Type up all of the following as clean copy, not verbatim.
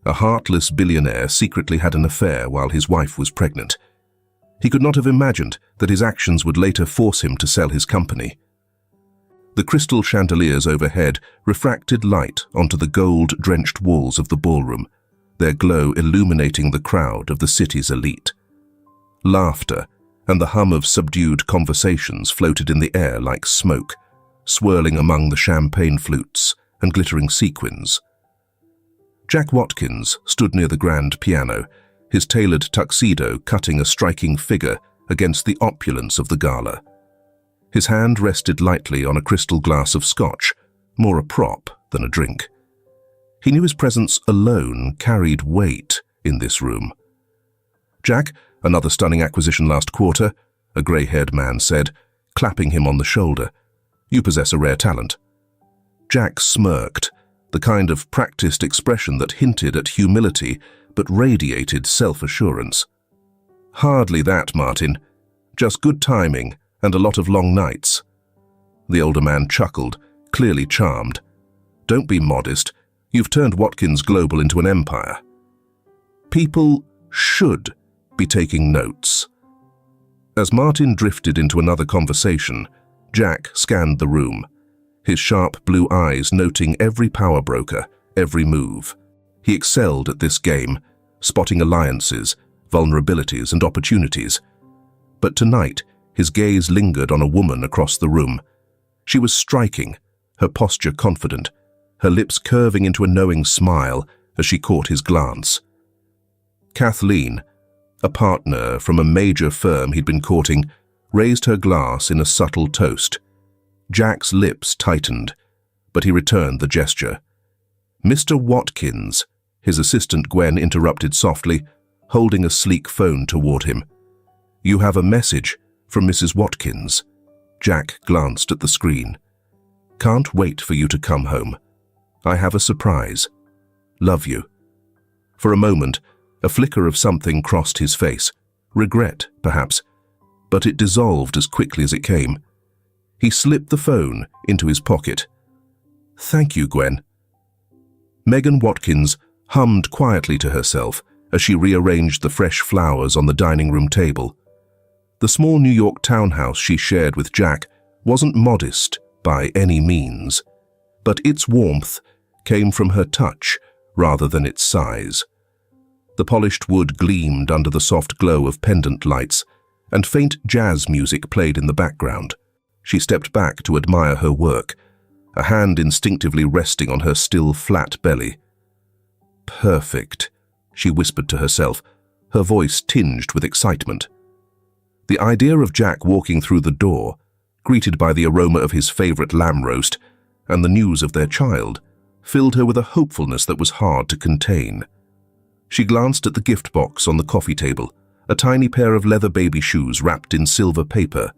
A heartless billionaire secretly had an affair while his wife was pregnant. He could not have imagined that his actions would later force him to sell his company. The crystal chandeliers overhead refracted light onto the gold-drenched walls of the ballroom, their glow illuminating the crowd of the city's elite. Laughter and the hum of subdued conversations floated in the air like smoke, swirling among the champagne flutes and glittering sequins. Jack Watkins stood near the grand piano, his tailored tuxedo cutting a striking figure against the opulence of the gala. His hand rested lightly on a crystal glass of scotch, more a prop than a drink. He knew his presence alone carried weight in this room. "Jack, another stunning acquisition last quarter," a grey-haired man said, clapping him on the shoulder. "You possess a rare talent." Jack smirked, the kind of practiced expression that hinted at humility but radiated self-assurance. "Hardly that, Martin. Just good timing and a lot of long nights." The older man chuckled, clearly charmed. "Don't be modest. You've turned Watkins Global into an empire." People should be taking notes. As Martin drifted into another conversation, Jack scanned the room, his sharp blue eyes noting every power broker, every move. He excelled at this game, spotting alliances, vulnerabilities, and opportunities. But tonight, his gaze lingered on a woman across the room. She was striking, her posture confident, her lips curving into a knowing smile as she caught his glance. Kathleen, a partner from a major firm he'd been courting, raised her glass in a subtle toast. Jack's lips tightened, but he returned the gesture. "Mr. Watkins," his assistant Gwen interrupted softly, holding a sleek phone toward him. "You have a message from Mrs. Watkins." Jack glanced at the screen. "Can't wait for you to come home. I have a surprise. Love you." For a moment, a flicker of something crossed his face. Regret, perhaps, but it dissolved as quickly as it came. He slipped the phone into his pocket. "Thank you, Gwen." Megan Watkins hummed quietly to herself as she rearranged the fresh flowers on the dining room table. The small New York townhouse she shared with Jack wasn't modest by any means, but its warmth came from her touch rather than its size. The polished wood gleamed under the soft glow of pendant lights, and faint jazz music played in the background. She stepped back to admire her work, a hand instinctively resting on her still flat belly. "Perfect," she whispered to herself, her voice tinged with excitement. The idea of Jack walking through the door, greeted by the aroma of his favorite lamb roast and the news of their child, filled her with a hopefulness that was hard to contain. She glanced at the gift box on the coffee table, a tiny pair of leather baby shoes wrapped in silver paper.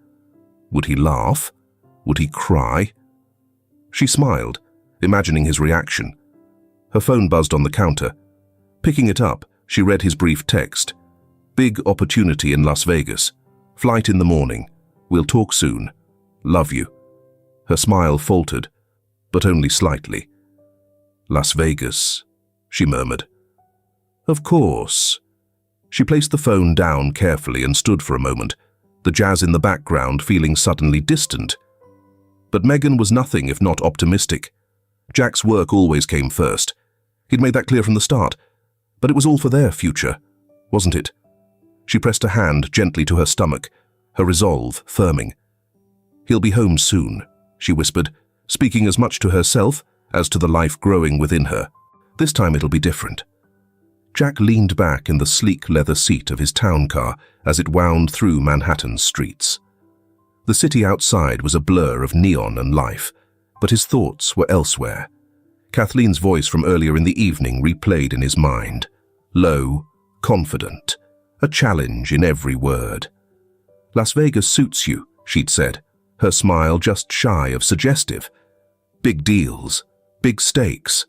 Would he laugh? Would he cry? She smiled, imagining his reaction. Her phone buzzed on the counter. Picking it up, she read his brief text. "Big opportunity in Las Vegas. Flight in the morning. We'll talk soon. Love you." Her smile faltered, but only slightly. "Las Vegas," she murmured. "Of course." She placed the phone down carefully and stood for a moment, the jazz in the background feeling suddenly distant. But Megan was nothing if not optimistic. Jack's work always came first. He'd made that clear from the start. But it was all for their future, wasn't it? She pressed a hand gently to her stomach, her resolve firming. "He'll be home soon," she whispered, speaking as much to herself as to the life growing within her. "This time it'll be different." Jack leaned back in the sleek leather seat of his town car as it wound through Manhattan's streets. The city outside was a blur of neon and life, but his thoughts were elsewhere. Kathleen's voice from earlier in the evening replayed in his mind. Low, confident, a challenge in every word. "Las Vegas suits you," she'd said, her smile just shy of suggestive. Big deals, big stakes.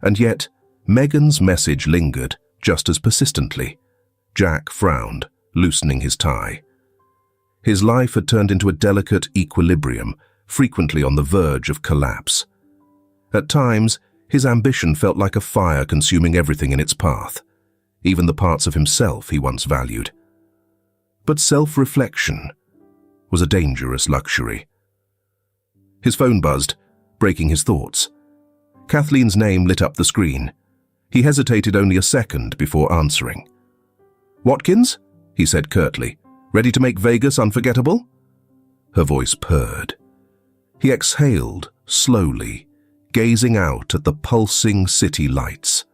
And yet, Megan's message lingered just as persistently. Jack frowned, loosening his tie. His life had turned into a delicate equilibrium, frequently on the verge of collapse. At times, His ambition felt like a fire consuming everything in its path, even the parts of himself he once valued. But self-reflection was a dangerous luxury. His phone buzzed, breaking his thoughts. Kathleen's name lit up the screen. He hesitated only a second before answering. "Watkins?" he said curtly. "Ready to make Vegas unforgettable?" Her voice purred. He exhaled slowly, gazing out at the pulsing city lights.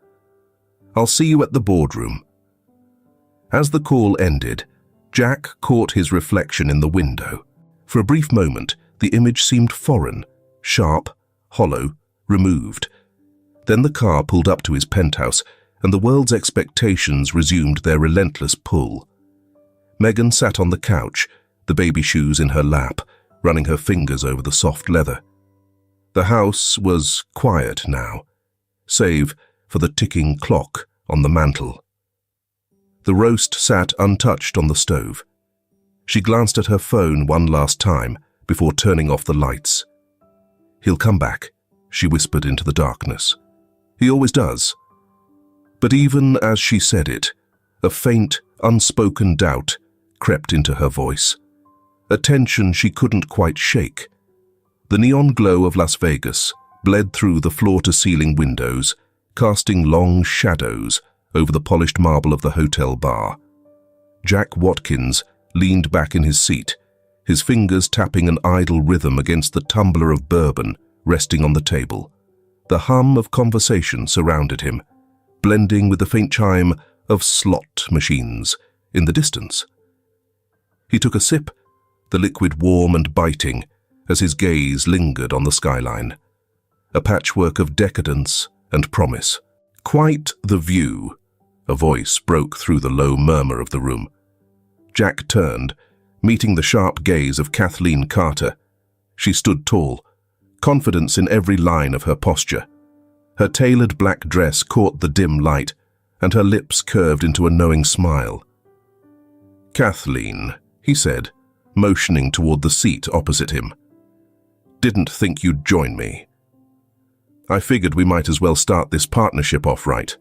"I'll see you at the boardroom." As the call ended, Jack caught his reflection in the window. For a brief moment, the image seemed foreign, sharp, hollow, removed. Then the car pulled up to his penthouse, and the world's expectations resumed their relentless pull. Megan sat on the couch, the baby shoes in her lap, running her fingers over the soft leather. The house was quiet now, save for the ticking clock on the mantel. The roast sat untouched on the stove. She glanced at her phone one last time before turning off the lights. "He'll come back," she whispered into the darkness. "He always does." But even as she said it, a faint, unspoken doubt crept into her voice, a tension she couldn't quite shake. The neon glow of Las Vegas bled through the floor-to-ceiling windows, casting long shadows over the polished marble of the hotel bar. Jack Watkins leaned back in his seat, his fingers tapping an idle rhythm against the tumbler of bourbon resting on the table. The hum of conversation surrounded him, blending with the faint chime of slot machines in the distance. He took a sip, the liquid warm and biting, as his gaze lingered on the skyline. A patchwork of decadence and promise. "Quite the view," a voice broke through the low murmur of the room. Jack turned, meeting the sharp gaze of Kathleen Carter. She stood tall, confidence in every line of her posture. Her tailored black dress caught the dim light, and her lips curved into a knowing smile. "Kathleen," he said, motioning toward the seat opposite him. "Didn't think you'd join me. I figured we might as well start this partnership off right."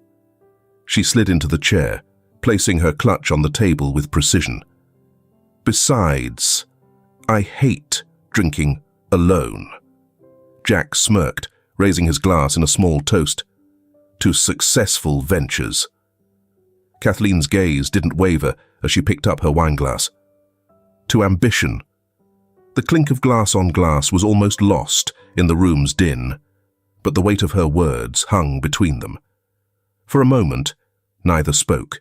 She slid into the chair, placing her clutch on the table with precision. "Besides, I hate drinking alone." Jack smirked, raising his glass in a small toast. "To successful ventures." Kathleen's gaze didn't waver as she picked up her wineglass. "To ambition." The clink of glass on glass was almost lost in the room's din, but the weight of her words hung between them. For a moment, neither spoke.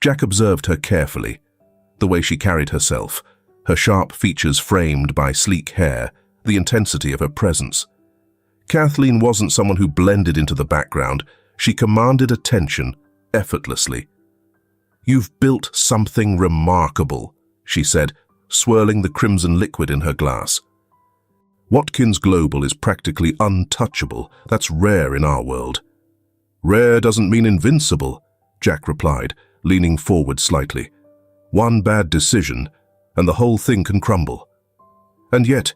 Jack observed her carefully, the way she carried herself, her sharp features framed by sleek hair, the intensity of her presence. Kathleen wasn't someone who blended into the background. She commanded attention effortlessly. "You've built something remarkable," she said, swirling the crimson liquid in her glass. "Watkins Global is practically untouchable. That's rare in our world." "Rare doesn't mean invincible," Jack replied, leaning forward slightly. "One bad decision, and the whole thing can crumble." "And yet,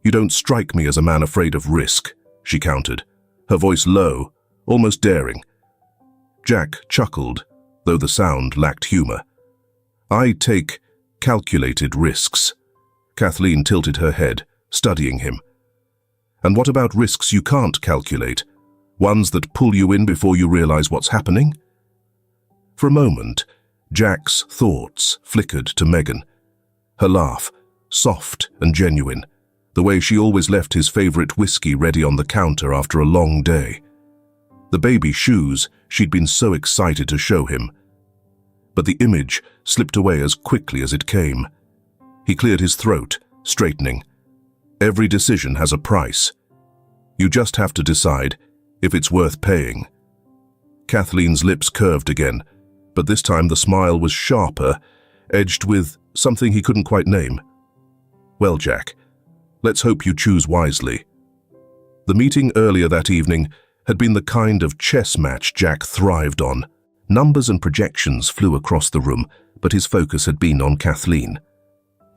you don't strike me as a man afraid of risk," she countered, her voice low, almost daring. Jack chuckled, though the sound lacked humor. "I take calculated risks." Kathleen tilted her head, studying him. "And what about risks you can't calculate? Ones that pull you in before you realize what's happening?" For a moment, Jack's thoughts flickered to Megan. Her laugh, soft and genuine, the way she always left his favorite whiskey ready on the counter after a long day. The baby shoes she'd been so excited to show him. But the image slipped away as quickly as it came. He cleared his throat, straightening. "Every decision has a price. You just have to decide if it's worth paying." Kathleen's lips curved again, but this time the smile was sharper, edged with something he couldn't quite name. "Well, Jack, let's hope you choose wisely." The meeting earlier that evening had been the kind of chess match Jack thrived on. Numbers and projections flew across the room, but his focus had been on Kathleen.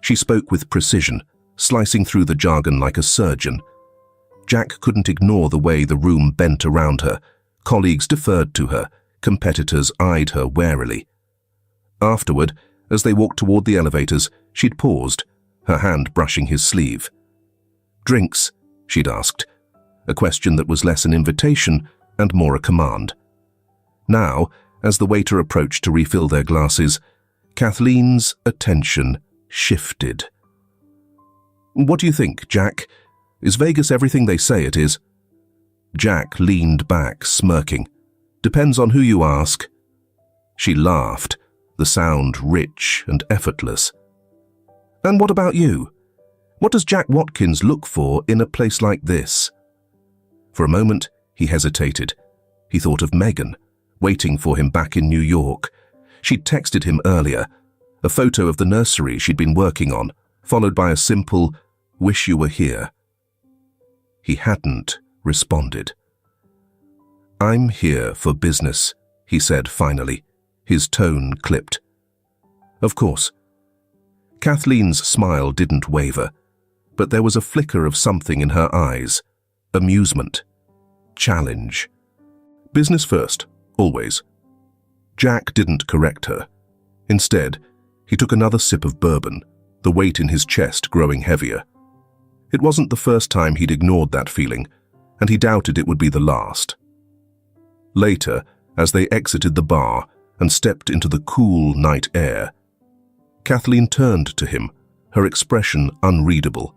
She spoke with precision, slicing through the jargon like a surgeon. Jack couldn't ignore the way the room bent around her. Colleagues deferred to her. Competitors eyed her warily. Afterward, as they walked toward the elevators, she'd paused, her hand brushing his sleeve. "Drinks?" she'd asked, a question that was less an invitation and more a command. Now, as the waiter approached to refill their glasses, Kathleen's attention shifted. "What do you think, Jack? Is Vegas everything they say it is?" Jack leaned back, smirking. "Depends on who you ask." She laughed, the sound rich and effortless. "And what about you? What does Jack Watkins look for in a place like this?" For a moment, he hesitated. He thought of Megan, waiting for him back in New York. She'd texted him earlier, a photo of the nursery she'd been working on, followed by a simple, "Wish you were here." He hadn't responded. "I'm here for business," he said finally, his tone clipped. "Of course." Kathleen's smile didn't waver, but there was a flicker of something in her eyes. Amusement. Challenge. "Business first, always." Jack didn't correct her. Instead, he took another sip of bourbon, the weight in his chest growing heavier. It wasn't the first time he'd ignored that feeling, and he doubted it would be the last. Later, as they exited the bar and stepped into the cool night air, Kathleen turned to him, her expression unreadable.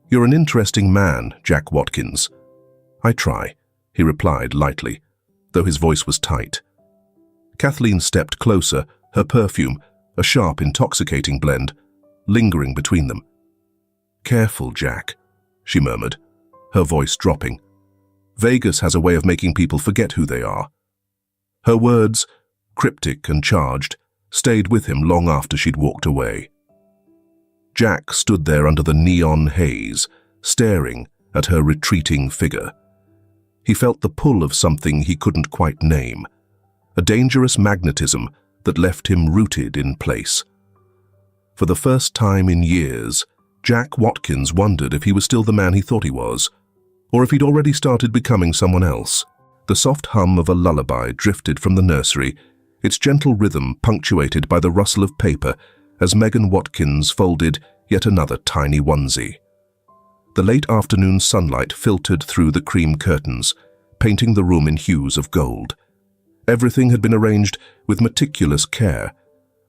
"You're an interesting man, Jack Watkins." "I try," he replied lightly, though his voice was tight. Kathleen stepped closer, her perfume, a sharp, intoxicating blend, lingering between them. "Careful, Jack," she murmured, her voice dropping. "Vegas has a way of making people forget who they are." Her words, cryptic and charged, stayed with him long after she'd walked away. Jack stood there under the neon haze, staring at her retreating figure. He felt the pull of something he couldn't quite name, a dangerous magnetism that left him rooted in place. For the first time in years, Jack Watkins wondered if he was still the man he thought he was, or if he'd already started becoming someone else. The soft hum of a lullaby drifted from the nursery, its gentle rhythm punctuated by the rustle of paper as Megan Watkins folded yet another tiny onesie. The late afternoon sunlight filtered through the cream curtains, painting the room in hues of gold. Everything had been arranged with meticulous care,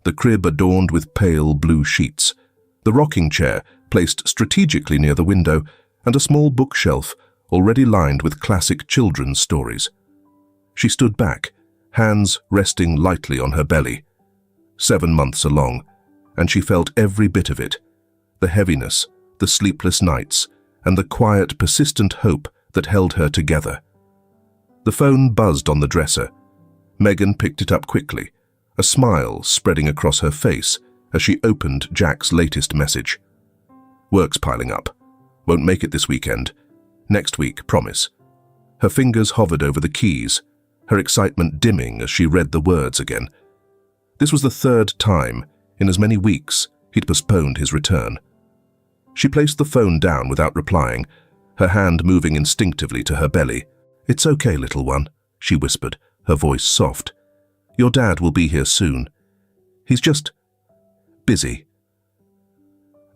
the crib adorned with pale blue sheets, the rocking chair placed strategically near the window, and a small bookshelf already lined with classic children's stories. She stood back, hands resting lightly on her belly. 7 months along, and she felt every bit of it, the heaviness, the sleepless nights, and the quiet, persistent hope that held her together. The phone buzzed on the dresser. Megan picked it up quickly, a smile spreading across her face as she opened Jack's latest message. "Work's piling up. Won't make it this weekend. Next week, promise." Her fingers hovered over the keys, her excitement dimming as she read the words again. This was the 3rd time in as many weeks he'd postponed his return. She placed the phone down without replying, her hand moving instinctively to her belly. "It's okay, little one," she whispered, her voice soft. "Your dad will be here soon. He's just busy."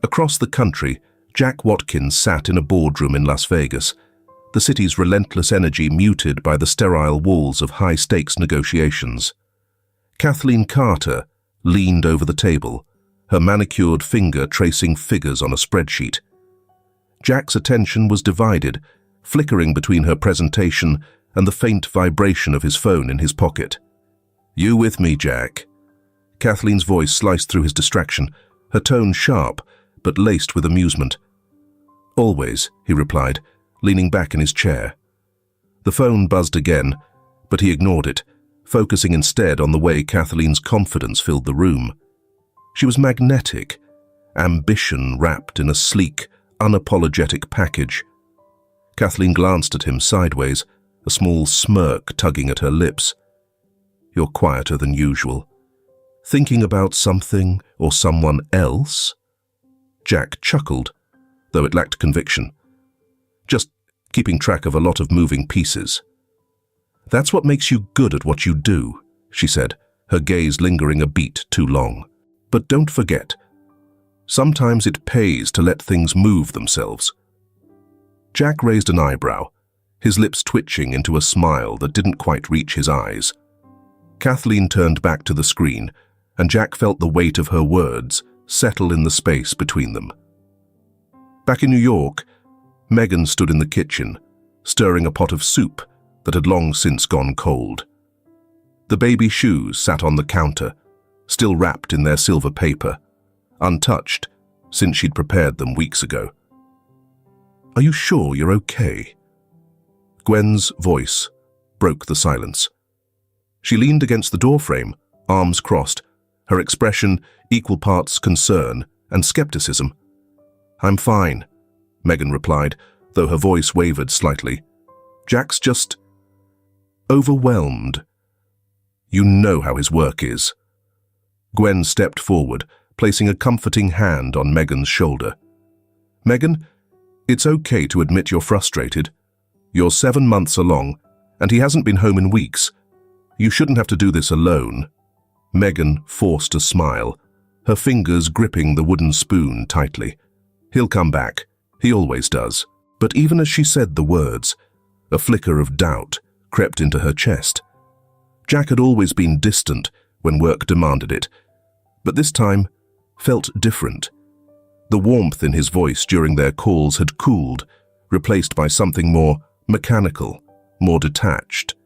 Across the country, Jack Watkins sat in a boardroom in Las Vegas, the city's relentless energy muted by the sterile walls of high-stakes negotiations. Kathleen Carter leaned over the table, her manicured finger tracing figures on a spreadsheet. Jack's attention was divided, flickering between her presentation and the faint vibration of his phone in his pocket. "You with me, Jack?" Kathleen's voice sliced through his distraction, her tone sharp, but laced with amusement. "Always," he replied, leaning back in his chair. The phone buzzed again, but he ignored it, focusing instead on the way Kathleen's confidence filled the room. She was magnetic, ambition wrapped in a sleek, unapologetic package. Kathleen glanced at him sideways, a small smirk tugging at her lips. "You're quieter than usual. Thinking about something or someone else?" Jack chuckled, though it lacked conviction. "Just keeping track of a lot of moving pieces. "That's what makes you good at what you do," she said, her gaze lingering a beat too long. "But don't forget, sometimes it pays to let things move themselves." Jack raised an eyebrow, his lips twitching into a smile that didn't quite reach his eyes. Kathleen turned back to the screen, and Jack felt the weight of her words settle in the space between them. Back in New York, Megan stood in the kitchen, stirring a pot of soup that had long since gone cold. The baby shoes sat on the counter, still wrapped in their silver paper, untouched since she'd prepared them weeks ago. "Are you sure you're okay?" Gwen's voice broke the silence. She leaned against the doorframe, arms crossed, her expression equal parts concern and skepticism. "I'm fine," Megan replied, though her voice wavered slightly. "Jack's just overwhelmed. You know how his work is." Gwen stepped forward, placing a comforting hand on Megan's shoulder. "Megan, it's okay to admit you're frustrated. You're 7 months along, and he hasn't been home in weeks. You shouldn't have to do this alone." Megan forced a smile, her fingers gripping the wooden spoon tightly. "He'll come back. He always does." But even as she said the words, a flicker of doubt crept into her chest. Jack had always been distant when work demanded it, but this time felt different. The warmth in his voice during their calls had cooled, replaced by something more mechanical, more detached.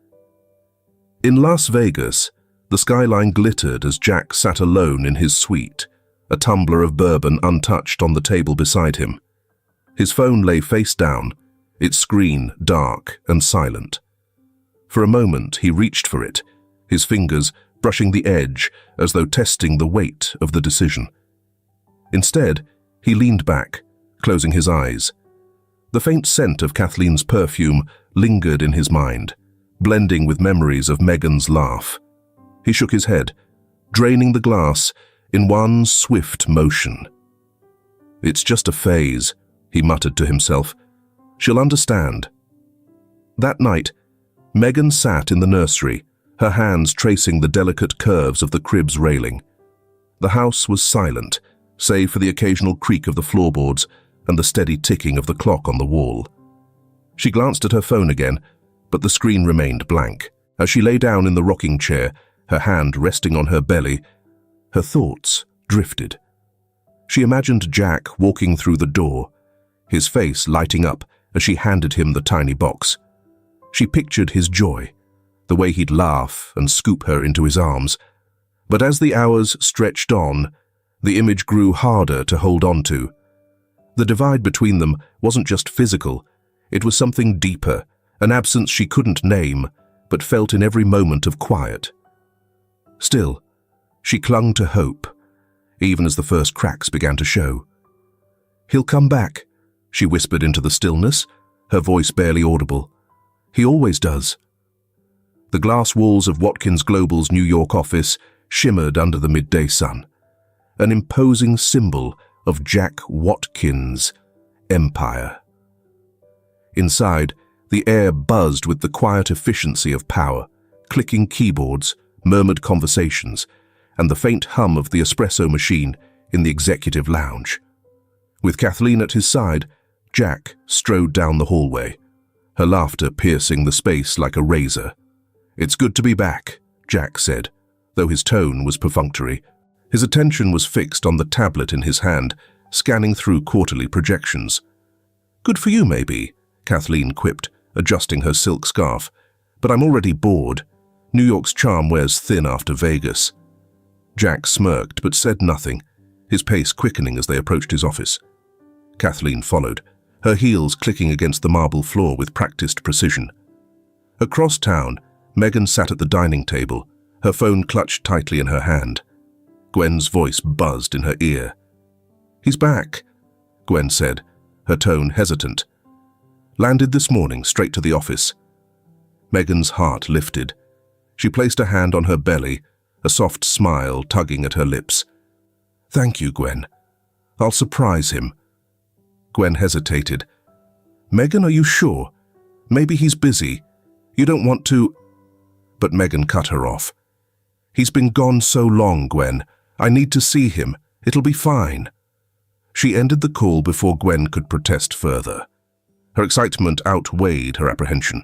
In Las Vegas, the skyline glittered as Jack sat alone in his suite, a tumbler of bourbon untouched on the table beside him. His phone lay face down, its screen dark and silent. For a moment he reached for it, his fingers brushing the edge as though testing the weight of the decision. Instead, he leaned back, closing his eyes. The faint scent of Kathleen's perfume lingered in his mind, blending with memories of Megan's laugh. He shook his head, draining the glass in one swift motion. "It's just a phase," he muttered to himself. "She'll understand." That night, Megan sat in the nursery, her hands tracing the delicate curves of the crib's railing. The house was silent, save for the occasional creak of the floorboards and the steady ticking of the clock on the wall. She glanced at her phone again, but the screen remained blank. As she lay down in the rocking chair, her hand resting on her belly, her thoughts drifted. She imagined Jack walking through the door, his face lighting up as she handed him the tiny box. She pictured his joy, the way he'd laugh and scoop her into his arms. But as the hours stretched on, the image grew harder to hold on to. The divide between them wasn't just physical, it was something deeper, an absence she couldn't name, but felt in every moment of quiet. Still, she clung to hope, even as the first cracks began to show. "He'll come back," she whispered into the stillness, her voice barely audible. "He always does." The glass walls of Watkins Global's New York office shimmered under the midday sun, an imposing symbol of Jack Watkins' empire. Inside, the air buzzed with the quiet efficiency of power, clicking keyboards, murmured conversations, and the faint hum of the espresso machine in the executive lounge. With Kathleen at his side, Jack strode down the hallway, her laughter piercing the space like a razor. "It's good to be back," Jack said, though his tone was perfunctory. His attention was fixed on the tablet in his hand, scanning through quarterly projections. "Good for you, maybe," Kathleen quipped, adjusting her silk scarf. "But I'm already bored. New York's charm wears thin after Vegas." Jack smirked but said nothing, his pace quickening as they approached his office. Kathleen followed, her heels clicking against the marble floor with practiced precision. Across town, Megan sat at the dining table, her phone clutched tightly in her hand. Gwen's voice buzzed in her ear. "He's back," Gwen said, her tone hesitant. "Landed this morning, straight to the office." Megan's heart lifted. She placed a hand on her belly, a soft smile tugging at her lips. "Thank you, Gwen. I'll surprise him." Gwen hesitated. "Megan, are you sure? Maybe he's busy. You don't want to—" But Megan cut her off. "He's been gone so long, Gwen. I need to see him. It'll be fine." She ended the call before Gwen could protest further. Her excitement outweighed her apprehension.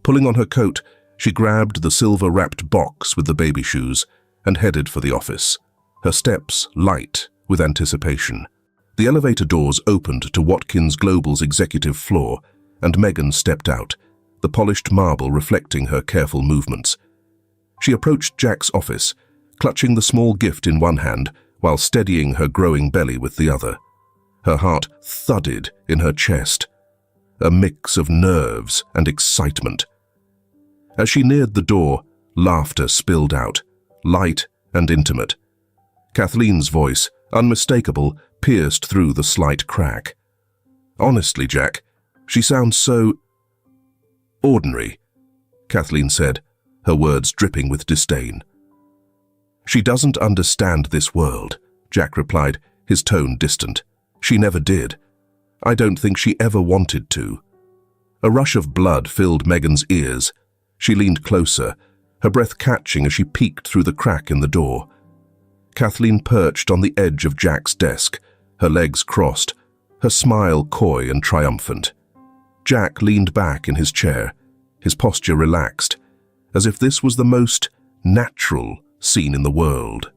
Pulling on her coat, she grabbed the silver-wrapped box with the baby shoes and headed for the office, her steps light with anticipation. The elevator doors opened to Watkins Global's executive floor, and Megan stepped out, the polished marble reflecting her careful movements. She approached Jack's office, clutching the small gift in one hand while steadying her growing belly with the other. Her heart thudded in her chest, a mix of nerves and excitement. As she neared the door, laughter spilled out, light and intimate. Kathleen's voice, unmistakable, pierced through the slight crack. "Honestly, Jack, she sounds so ordinary," Kathleen said, her words dripping with disdain. "She doesn't understand this world," Jack replied, his tone distant. "She never did. I don't think she ever wanted to." A rush of blood filled Megan's ears. She leaned closer, her breath catching as she peeked through the crack in the door. Kathleen perched on the edge of Jack's desk, her legs crossed, her smile coy and triumphant. Jack leaned back in his chair, his posture relaxed, as if this was the most natural scene in the world.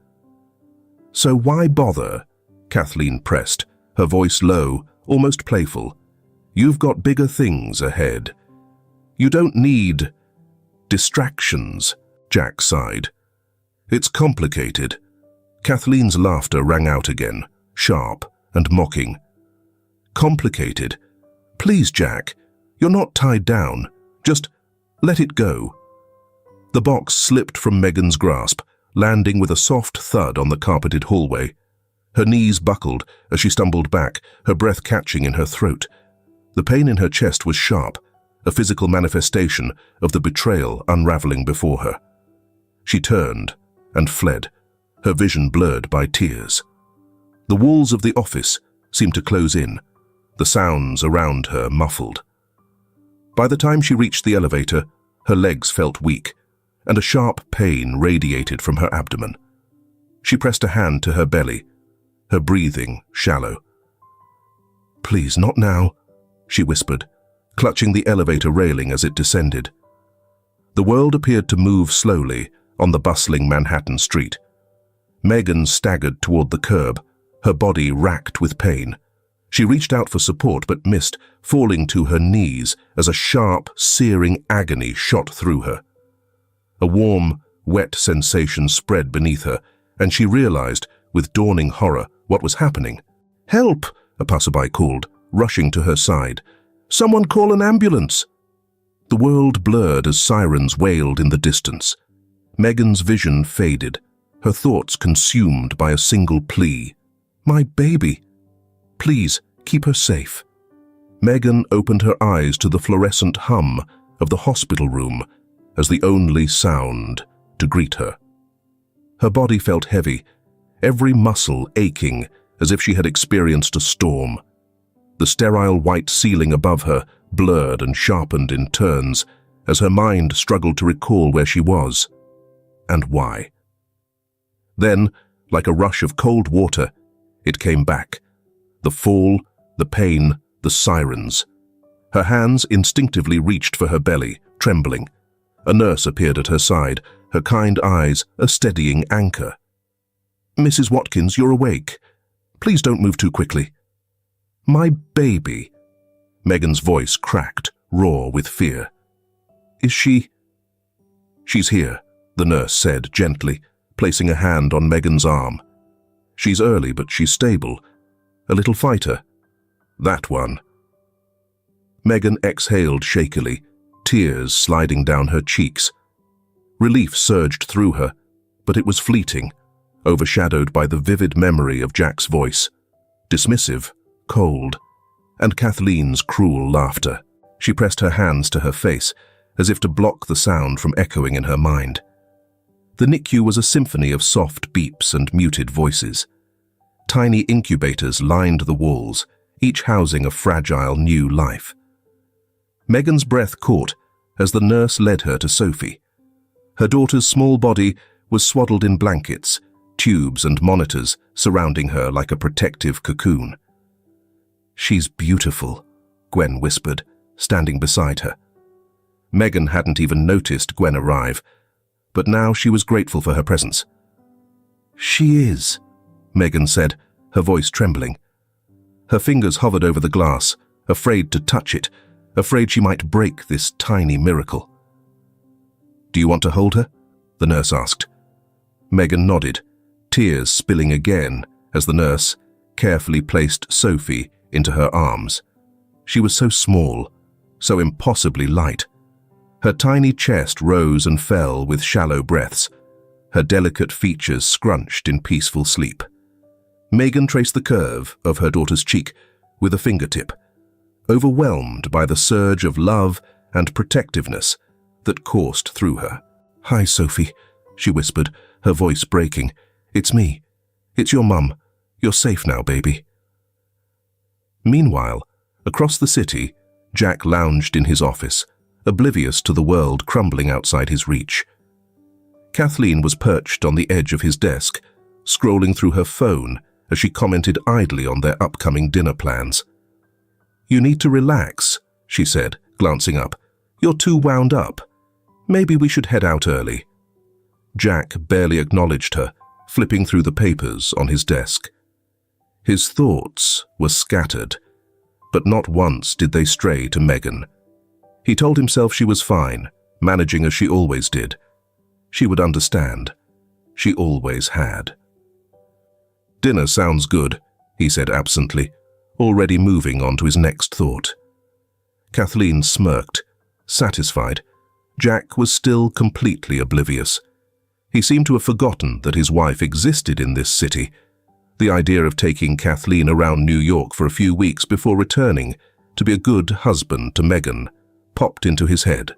"So why bother?" Kathleen pressed, her voice low, almost playful. "You've got bigger things ahead. You don't need distractions," Jack sighed. "It's complicated." Kathleen's laughter rang out again, sharp and mocking. "Complicated? Please, Jack, you're not tied down. Just let it go." The box slipped from Megan's grasp, landing with a soft thud on the carpeted hallway. Her knees buckled as she stumbled back, her breath catching in her throat. The pain in her chest was sharp, a physical manifestation of the betrayal unraveling before her. She turned and fled, her vision blurred by tears. The walls of the office seemed to close in, the sounds around her muffled. By the time she reached the elevator, her legs felt weak, and a sharp pain radiated from her abdomen. She pressed a hand to her belly, her breathing shallow. "Please, not now," she whispered, clutching the elevator railing as it descended. The world appeared to move slowly on the bustling Manhattan street. Megan staggered toward the curb, her body racked with pain. She reached out for support but missed, falling to her knees as a sharp, searing agony shot through her. A warm, wet sensation spread beneath her, and she realized, with dawning horror, what was happening. "Help!" a passerby called, rushing to her side. "Someone call an ambulance!" The world blurred as sirens wailed in the distance. Megan's vision faded, her thoughts consumed by a single plea. "My baby! Please, keep her safe." Megan opened her eyes to the fluorescent hum of the hospital room as the only sound to greet her. Her body felt heavy, every muscle aching as if she had experienced a storm. The sterile white ceiling above her blurred and sharpened in turns as her mind struggled to recall where she was and why. Then, like a rush of cold water, it came back. The fall, the pain, the sirens. Her hands instinctively reached for her belly, trembling. A nurse appeared at her side, her kind eyes a steadying anchor. "Mrs. Watkins, you're awake. Please don't move too quickly." "My baby." Megan's voice cracked, raw with fear. "Is she—" "She's here," the nurse said gently, placing a hand on Megan's arm. "She's early, but she's stable. A little fighter. That one." Megan exhaled shakily, tears sliding down her cheeks. Relief surged through her, but it was fleeting, overshadowed by the vivid memory of Jack's voice, dismissive, cold, and Kathleen's cruel laughter. She pressed her hands to her face, as if to block the sound from echoing in her mind. The NICU was a symphony of soft beeps and muted voices. Tiny incubators lined the walls, each housing a fragile new life. Megan's breath caught as the nurse led her to Sophie. Her daughter's small body was swaddled in blankets, tubes and monitors surrounding her like a protective cocoon. "She's beautiful," Gwen whispered, standing beside her. Megan hadn't even noticed Gwen arrive, but now she was grateful for her presence. "She is," Megan said, her voice trembling. Her fingers hovered over the glass, afraid to touch it, afraid she might break this tiny miracle. "Do you want to hold her?" the nurse asked. Megan nodded, tears spilling again as the nurse carefully placed Sophie into her arms. She was so small, so impossibly light. Her tiny chest rose and fell with shallow breaths, her delicate features scrunched in peaceful sleep. Megan traced the curve of her daughter's cheek with a fingertip, overwhelmed by the surge of love and protectiveness that coursed through her. "Hi, Sophie," she whispered, her voice breaking. "It's me. It's your mum. You're safe now, baby." Meanwhile, across the city, Jack lounged in his office, oblivious to the world crumbling outside his reach. Kathleen was perched on the edge of his desk, scrolling through her phone as she commented idly on their upcoming dinner plans. "You need to relax," she said, glancing up. "You're too wound up. Maybe we should head out early." Jack barely acknowledged her, flipping through the papers on his desk. His thoughts were scattered, but not once did they stray to Megan. He told himself she was fine, managing as she always did. She would understand. She always had. "Dinner sounds good," he said absently, already moving on to his next thought. Kathleen smirked, satisfied. Jack was still completely oblivious. He seemed to have forgotten that his wife existed in this city. The idea of taking Kathleen around New York for a few weeks before returning to be a good husband to Megan popped into his head.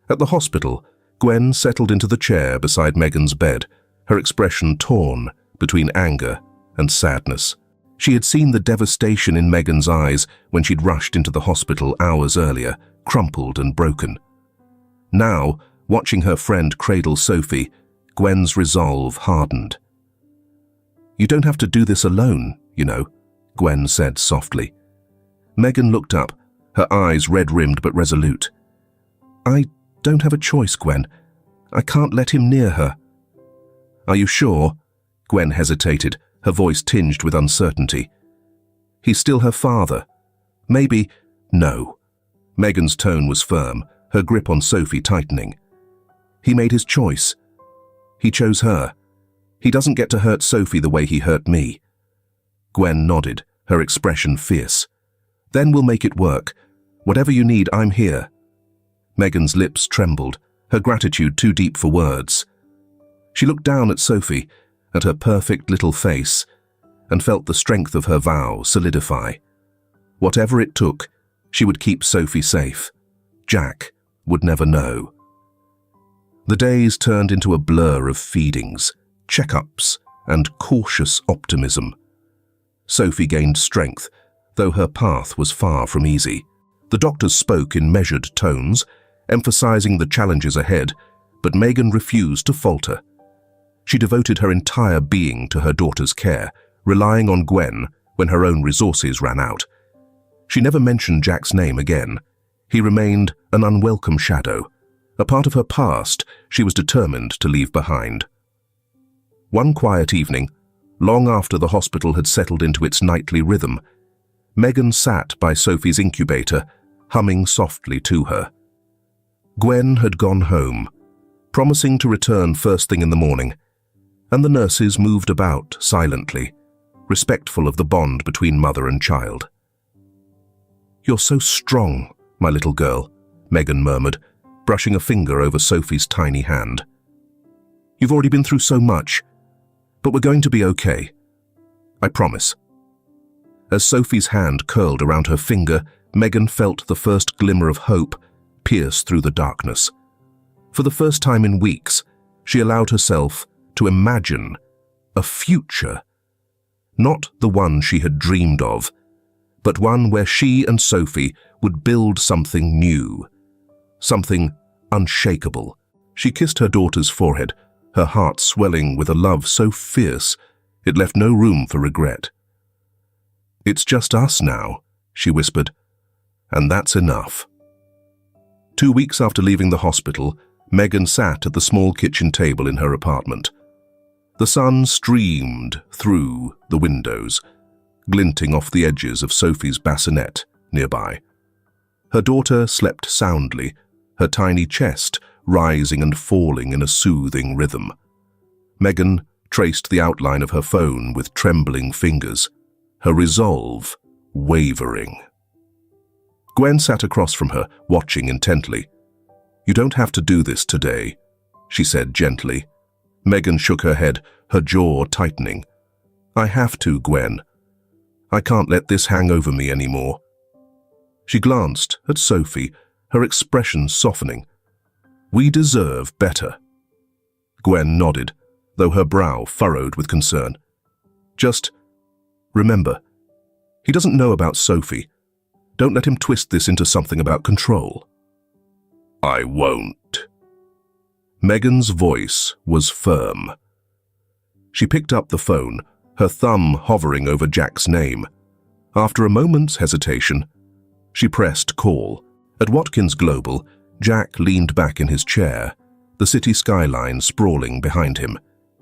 At the hospital, Gwen settled into the chair beside Megan's bed, her expression torn between anger and sadness. She had seen the devastation in Megan's eyes when she'd rushed into the hospital hours earlier, crumpled and broken. Now, watching her friend cradle Sophie, Gwen's resolve hardened. "You don't have to do this alone, you know," Gwen said softly. Megan looked up, her eyes red-rimmed but resolute. "I don't have a choice, Gwen. I can't let him near her." "Are you sure?" Gwen hesitated, her voice tinged with uncertainty. "He's still her father. Maybe—" "No." Megan's tone was firm, her grip on Sophie tightening. "He made his choice. He chose her. He doesn't get to hurt Sophie the way he hurt me." Gwen nodded, her expression fierce. "Then we'll make it work. Whatever you need, I'm here." Megan's lips trembled, her gratitude too deep for words. She looked down at Sophie, at her perfect little face, and felt the strength of her vow solidify. Whatever it took, she would keep Sophie safe. Jack would never know. The days turned into a blur of feedings, checkups, and cautious optimism. Sophie gained strength, though her path was far from easy. The doctors spoke in measured tones, emphasizing the challenges ahead, but Megan refused to falter. She devoted her entire being to her daughter's care, relying on Gwen when her own resources ran out. She never mentioned Jack's name again. He remained an unwelcome shadow, a part of her past she was determined to leave behind. One quiet evening, long after the hospital had settled into its nightly rhythm, Megan sat by Sophie's incubator, humming softly to her. Gwen had gone home, promising to return first thing in the morning, and the nurses moved about silently, respectful of the bond between mother and child. "You're so strong, my little girl," Megan murmured, brushing a finger over Sophie's tiny hand. "You've already been through so much, but we're going to be okay. I promise." As Sophie's hand curled around her finger, Megan felt the first glimmer of hope pierce through the darkness. For the first time in weeks, she allowed herself to imagine a future. Not the one she had dreamed of, but one where she and Sophie would build something new, something unshakable. She kissed her daughter's forehead, her heart swelling with a love so fierce it left no room for regret. "It's just us now," she whispered, "and that's enough." 2 weeks after leaving the hospital, Megan sat at the small kitchen table in her apartment. The sun streamed through the windows, glinting off the edges of Sophie's bassinet nearby. Her daughter slept soundly, her tiny chest rising and falling in a soothing rhythm. Megan traced the outline of her phone with trembling fingers, her resolve wavering. Gwen sat across from her, watching intently. "You don't have to do this today," she said gently. Megan shook her head, her jaw tightening. "I have to, Gwen. I can't let this hang over me anymore." She glanced at Sophie, her expression softening. "We deserve better." Gwen nodded, though her brow furrowed with concern. "Just remember, he doesn't know about Sophie. Don't let him twist this into something about control." "I won't." Megan's voice was firm. She picked up the phone, her thumb hovering over Jack's name. After a moment's hesitation, she pressed call. At Watkins Global, Jack leaned back in his chair, the city skyline sprawling behind him.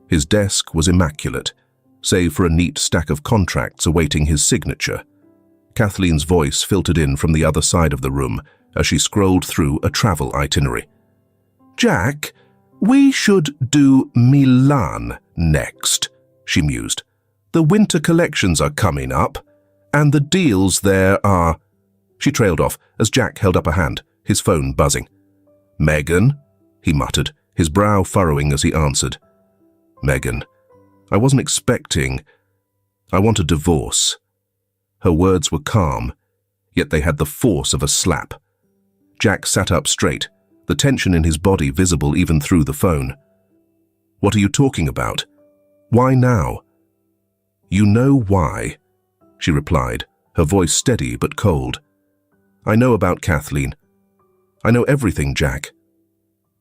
His desk was immaculate, save for a neat stack of contracts awaiting his signature. Kathleen's voice filtered in from the other side of the room as she scrolled through a travel itinerary. "Jack, we should do Milan next," she mused. "The winter collections are coming up, and the deals there are—" She trailed off as Jack held up a hand, his phone buzzing. "Megan," he muttered, his brow furrowing as he answered. "Megan, I wasn't expecting. I want a divorce." Her words were calm, yet they had the force of a slap. Jack sat up straight, the tension in his body visible even through the phone. "What are you talking about? Why now?" "You know why," she replied, her voice steady but cold. "I know about Kathleen. I know everything, Jack."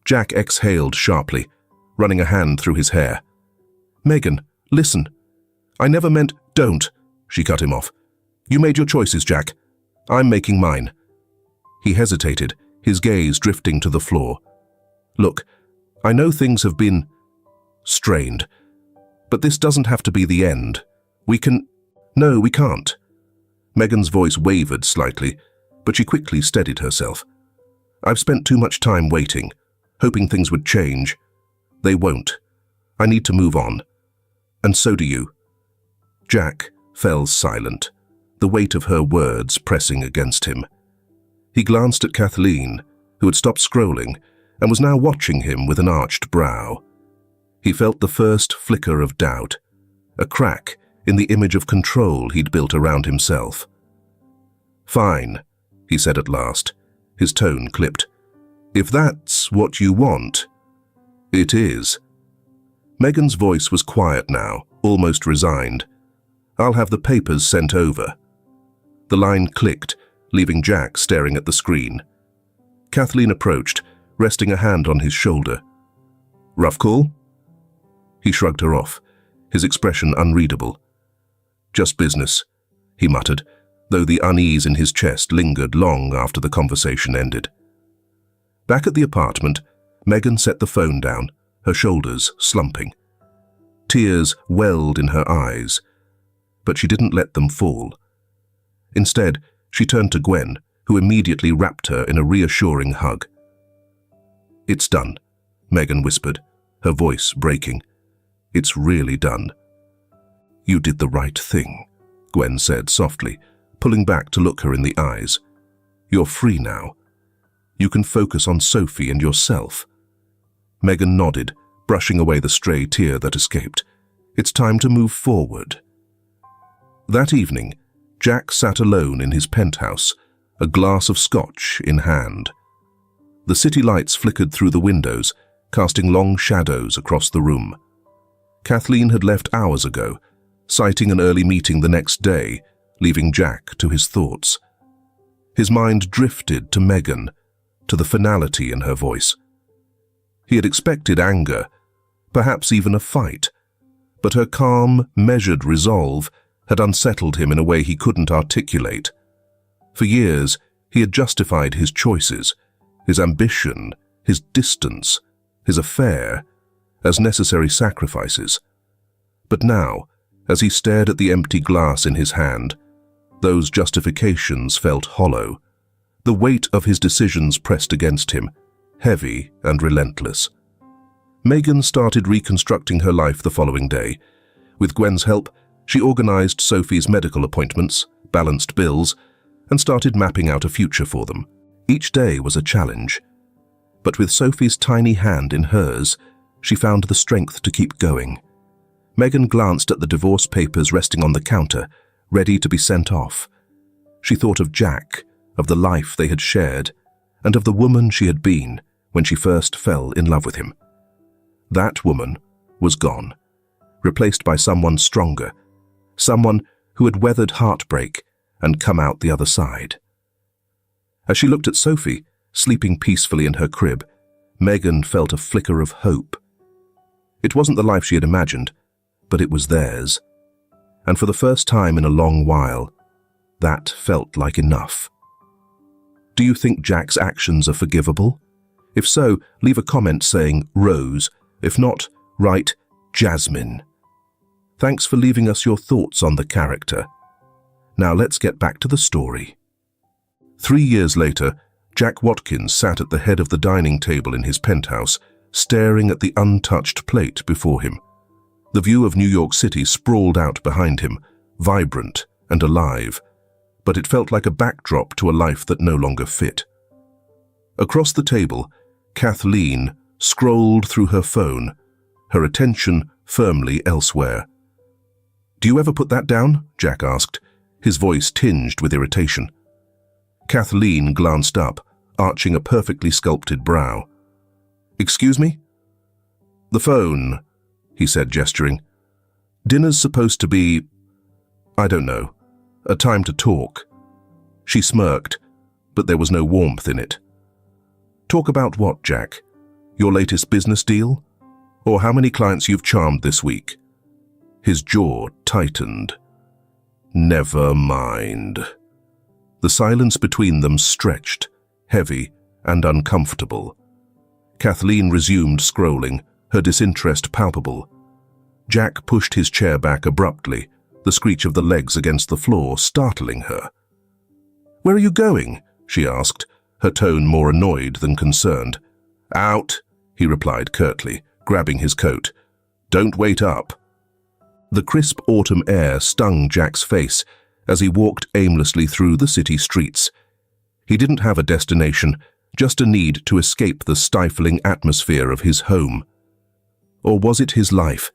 Jack exhaled sharply, running a hand through his hair. "Megan, listen. I never meant—" "Don't," she cut him off. "You made your choices, Jack. I'm making mine." He hesitated, his gaze drifting to the floor. "Look, I know things have been strained, but this doesn't have to be the end. We can—" "No, we can't." Megan's voice wavered slightly, but she quickly steadied herself. "I've spent too much time waiting, hoping things would change. They won't. I need to move on. And so do you." Jack fell silent, the weight of her words pressing against him. He glanced at Kathleen, who had stopped scrolling and was now watching him with an arched brow. He felt the first flicker of doubt, a crack in the image of control he'd built around himself. "Fine," he said at last, his tone clipped. "If that's what you want, it is." Megan's voice was quiet now, almost resigned. "I'll have the papers sent over." The line clicked, leaving Jack staring at the screen. Kathleen approached, resting a hand on his shoulder. "Rough call?" He shrugged her off, his expression unreadable. "Just business," he muttered, though the unease in his chest lingered long after the conversation ended. Back at the apartment, Megan set the phone down, her shoulders slumping. Tears welled in her eyes, but she didn't let them fall. Instead, she turned to Gwen, who immediately wrapped her in a reassuring hug. "It's done," Megan whispered, her voice breaking. "It's really done." "You did the right thing," Gwen said softly, pulling back to look her in the eyes. "You're free now. You can focus on Sophie and yourself." Megan nodded, brushing away the stray tear that escaped. "It's time to move forward." That evening, Jack sat alone in his penthouse, a glass of scotch in hand. The city lights flickered through the windows, casting long shadows across the room. Kathleen had left hours ago, citing an early meeting the next day, leaving Jack to his thoughts. His mind drifted to Megan, to the finality in her voice. He had expected anger, perhaps even a fight, but her calm, measured resolve had unsettled him in a way he couldn't articulate. For years, he had justified his choices, his ambition, his distance, his affair, as necessary sacrifices. But now, as he stared at the empty glass in his hand, those justifications felt hollow. The weight of his decisions pressed against him, heavy and relentless. Megan started reconstructing her life the following day. With Gwen's help, she organized Sophie's medical appointments, balanced bills, and started mapping out a future for them. Each day was a challenge. But with Sophie's tiny hand in hers, she found the strength to keep going. Megan glanced at the divorce papers resting on the counter, ready to be sent off. She thought of Jack, of the life they had shared, and of the woman she had been when she first fell in love with him. That woman was gone, replaced by someone stronger, someone who had weathered heartbreak and come out the other side. As she looked at Sophie, sleeping peacefully in her crib, Megan felt a flicker of hope. It wasn't the life she had imagined, but it was theirs. And for the first time in a long while, that felt like enough. Do you think Jack's actions are forgivable? If so, leave a comment saying Rose. If not, write Jasmine. Thanks for leaving us your thoughts on the character. Now let's get back to the story. 3 years later, Jack Watkins sat at the head of the dining table in his penthouse, staring at the untouched plate before him. The view of New York City sprawled out behind him, vibrant and alive, but it felt like a backdrop to a life that no longer fit. Across the table, Kathleen scrolled through her phone, her attention firmly elsewhere. "Do you ever put that down?" Jack asked, his voice tinged with irritation. Kathleen glanced up, arching a perfectly sculpted brow. "Excuse me?" "The phone," he said, gesturing. "Dinner's supposed to be, I don't know, a time to talk." She smirked, but there was no warmth in it. "Talk about what, Jack? Your latest business deal? Or how many clients you've charmed this week?" His jaw tightened. "Never mind." The silence between them stretched, heavy and uncomfortable. Kathleen resumed scrolling, her disinterest palpable. Jack pushed his chair back abruptly, the screech of the legs against the floor startling her. "Where are you going?" she asked, her tone more annoyed than concerned. "Out," he replied curtly, grabbing his coat. "Don't wait up." The crisp autumn air stung Jack's face as he walked aimlessly through the city streets. He didn't have a destination, just a need to escape the stifling atmosphere of his home. Or was it his life?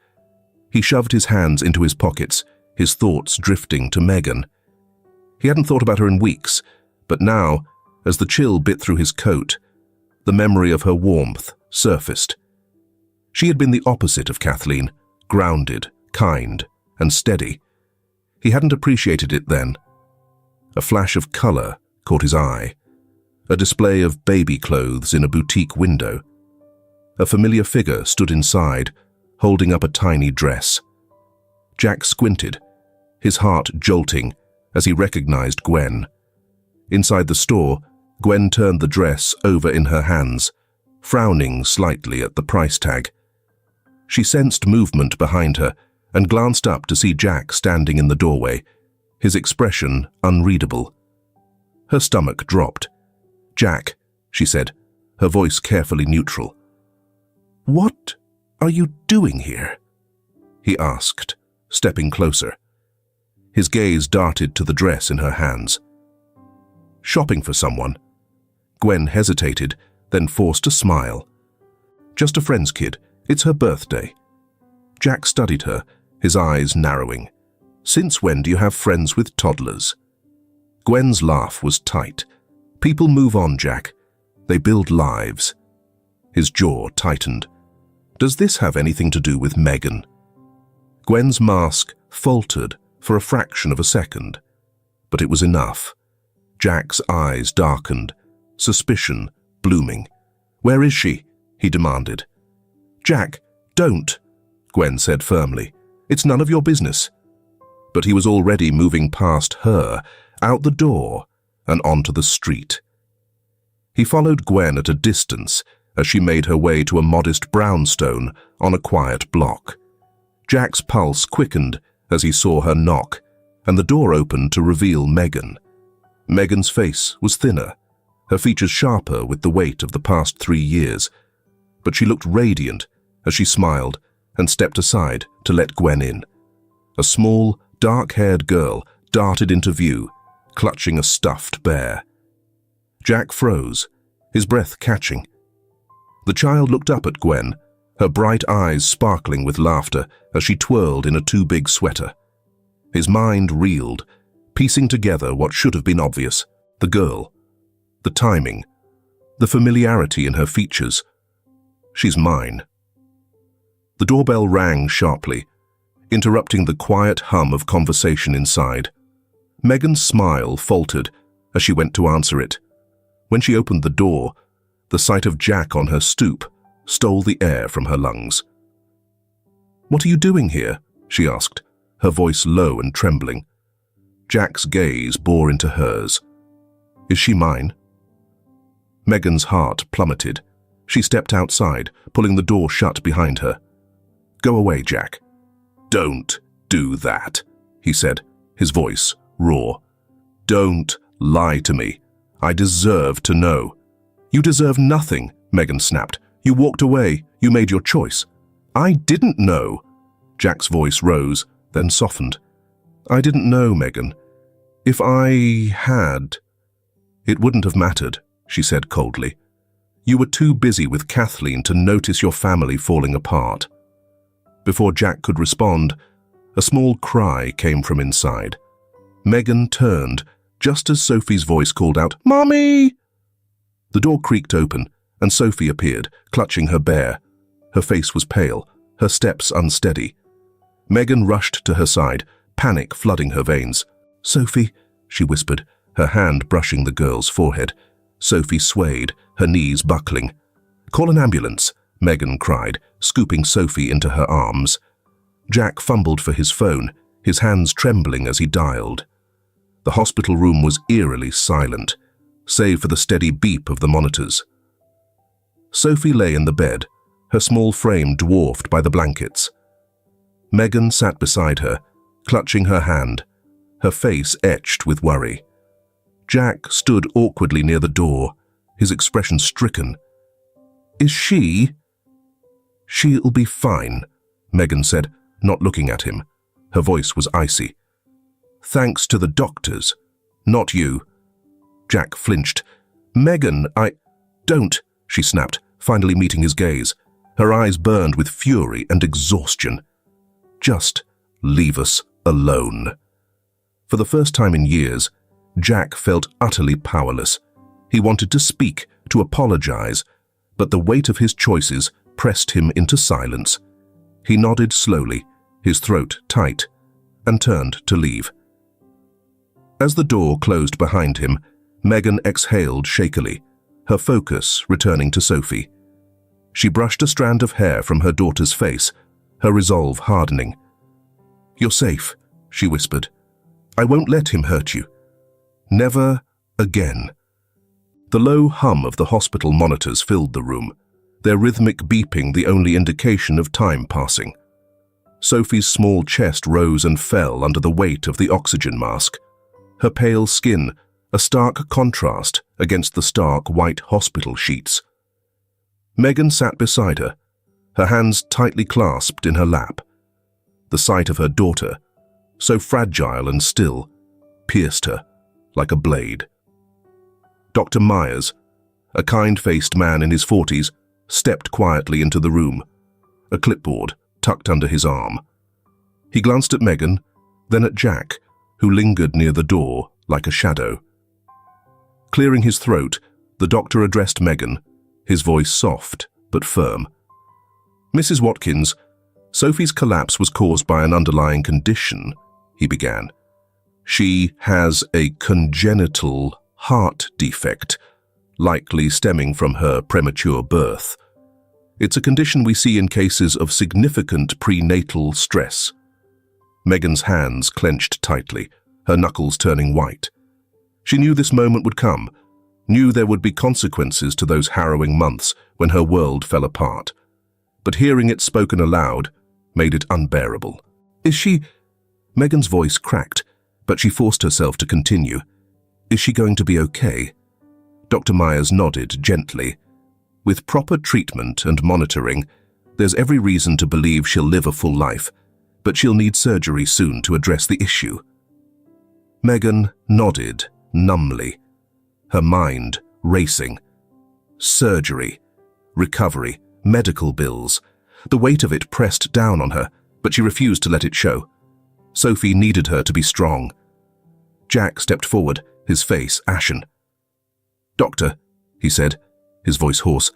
He shoved his hands into his pockets, his thoughts drifting to Megan. He hadn't thought about her in weeks, but now, as the chill bit through his coat, the memory of her warmth surfaced. She had been the opposite of Kathleen, grounded, kind, and steady. He hadn't appreciated it then. A flash of color caught his eye. A display of baby clothes in a boutique window. A familiar figure stood inside, holding up a tiny dress. Jack squinted, his heart jolting as he recognized Gwen. Inside the store, Gwen turned the dress over in her hands, frowning slightly at the price tag. She sensed movement behind her and glanced up to see Jack standing in the doorway, his expression unreadable. Her stomach dropped. "Jack," she said, her voice carefully neutral. "What are you doing here?" he asked, stepping closer. His gaze darted to the dress in her hands. "Shopping for someone." Gwen hesitated, then forced a smile. "Just a friend's kid. It's her birthday." Jack studied her, his eyes narrowing. "Since when do you have friends with toddlers?" Gwen's laugh was tight. "People move on, Jack. They build lives." His jaw tightened. "Does this have anything to do with Megan?" Gwen's mask faltered for a fraction of a second. but it was enough. Jack's eyes darkened, suspicion blooming. "Where is she?" he demanded. "Jack, don't," Gwen said firmly. "It's none of your business." But he was already moving past her, out the door, and onto the street. He followed Gwen at a distance as she made her way to a modest brownstone on a quiet block. Jack's pulse quickened as he saw her knock, and the door opened to reveal Megan. Megan's face was thinner, her features sharper with the weight of the past 3 years, but she looked radiant as she smiled and stepped aside to let Gwen in. A small, dark-haired girl darted into view, clutching a stuffed bear. Jack froze, his breath catching. The child looked up at Gwen, her bright eyes sparkling with laughter as she twirled in a too-big sweater. His mind reeled, piecing together what should have been obvious: the girl, the timing, the familiarity in her features. She's mine. The doorbell rang sharply, interrupting the quiet hum of conversation inside. Megan's smile faltered as she went to answer it. When she opened the door, the sight of Jack on her stoop stole the air from her lungs. "What are you doing here?" she asked, her voice low and trembling. Jack's gaze bore into hers. "Is she mine?" Megan's heart plummeted. She stepped outside, pulling the door shut behind her. "Go away, Jack." "Don't do that," he said, his voice raw. "Don't lie to me. I deserve to know." "You deserve nothing," Megan snapped. "You walked away. You made your choice." "I didn't know." Jack's voice rose, then softened. "I didn't know, Megan. If I had..." "It wouldn't have mattered," she said coldly. "You were too busy with Kathleen to notice your family falling apart." Before Jack could respond, a small cry came from inside. Megan turned just as Sophie's voice called out, "Mommy!" The door creaked open, and Sophie appeared, clutching her bear. Her face was pale, her steps unsteady. Megan rushed to her side, panic flooding her veins. "Sophie," she whispered, her hand brushing the girl's forehead. Sophie swayed, her knees buckling. "Call an ambulance," Megan cried, scooping Sophie into her arms. Jack fumbled for his phone, his hands trembling as he dialed. The hospital room was eerily silent, save for the steady beep of the monitors. Sophie lay in the bed, her small frame dwarfed by the blankets. Megan sat beside her, clutching her hand, her face etched with worry. Jack stood awkwardly near the door, his expression stricken. "Is she?" "She'll be fine," Megan said, not looking at him. Her voice was icy. "Thanks to the doctors, not you." Jack flinched. "Megan, Don't," she snapped, finally meeting his gaze. Her eyes burned with fury and exhaustion. "Just leave us alone." For the first time in years, Jack felt utterly powerless. He wanted to speak, to apologize, but the weight of his choices pressed him into silence. He nodded slowly, his throat tight, and turned to leave. As the door closed behind him, Megan exhaled shakily, her focus returning to Sophie. She brushed a strand of hair from her daughter's face, her resolve hardening. "You're safe," she whispered. "I won't let him hurt you. Never again." The low hum of the hospital monitors filled the room, their rhythmic beeping the only indication of time passing. Sophie's small chest rose and fell under the weight of the oxygen mask, her pale skin a stark contrast against the stark white hospital sheets. Megan sat beside her, her hands tightly clasped in her lap. The sight of her daughter, so fragile and still, pierced her like a blade. Dr. Myers, a kind-faced man in his 40s, stepped quietly into the room, a clipboard tucked under his arm. He glanced at Megan, then at Jack, who lingered near the door like a shadow. Clearing his throat, the doctor addressed Megan, his voice soft but firm. "Mrs. Watkins, Sophie's collapse was caused by an underlying condition," he began. She has a congenital heart defect, likely stemming from her premature birth. It's a condition we see in cases of significant prenatal stress. Megan's hands clenched tightly, her knuckles turning white. She knew this moment would come, knew there would be consequences to those harrowing months when her world fell apart. But hearing it spoken aloud made it unbearable. "Is she—" Megan's voice cracked, but she forced herself to continue. "Is she going to be okay?" Dr. Myers nodded gently. "With proper treatment and monitoring, there's every reason to believe she'll live a full life, but she'll need surgery soon to address the issue." Megan nodded numbly, her mind racing. Surgery, recovery, medical bills. The weight of it pressed down on her, but she refused to let it show. Sophie needed her to be strong. Jack stepped forward, his face ashen. "Doctor," he said, his voice hoarse,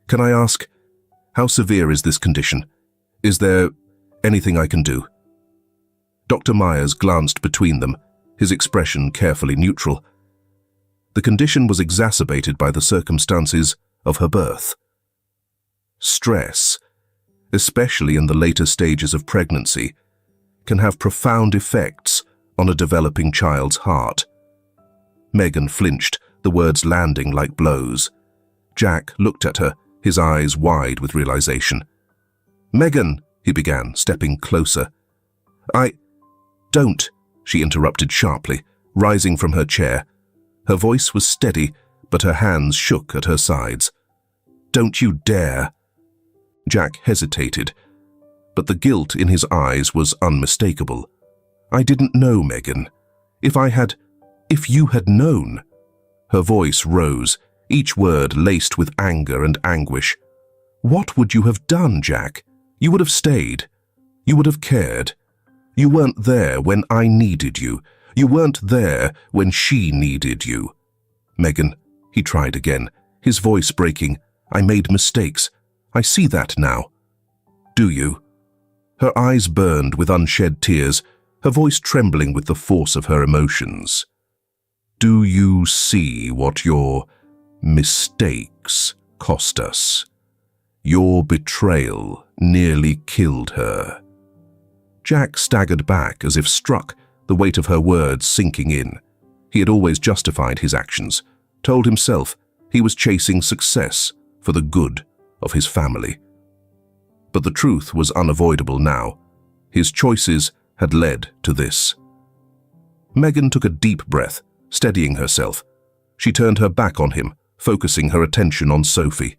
"can I ask, how severe is this condition? Is there anything I can do?" Dr. Myers glanced between them, his expression carefully neutral. The condition was exacerbated by the circumstances of her birth. Stress, especially in the later stages of pregnancy, can have profound effects on a developing child's heart. Megan flinched, the words landing like blows. Jack looked at her, his eyes wide with realization. "Megan," he began, stepping closer. "Don't," she interrupted sharply, rising from her chair. Her voice was steady, but her hands shook at her sides. "Don't you dare." Jack hesitated, but the guilt in his eyes was unmistakable. "I didn't know, Megan. If you had known." Her voice rose, each word laced with anger and anguish. "What would you have done, Jack? You would have stayed. You would have cared. You weren't there when I needed you. You weren't there when she needed you." "Megan," he tried again, his voice breaking, "I made mistakes. I see that now." "Do you?" Her eyes burned with unshed tears, her voice trembling with the force of her emotions. "Do you see what your mistakes cost us? Your betrayal nearly killed her." Jack staggered back as if struck, the weight of her words sinking in. He had always justified his actions, told himself he was chasing success for the good of his family. But the truth was unavoidable now. His choices had led to this. Megan took a deep breath, steadying herself. She turned her back on him, focusing her attention on Sophie.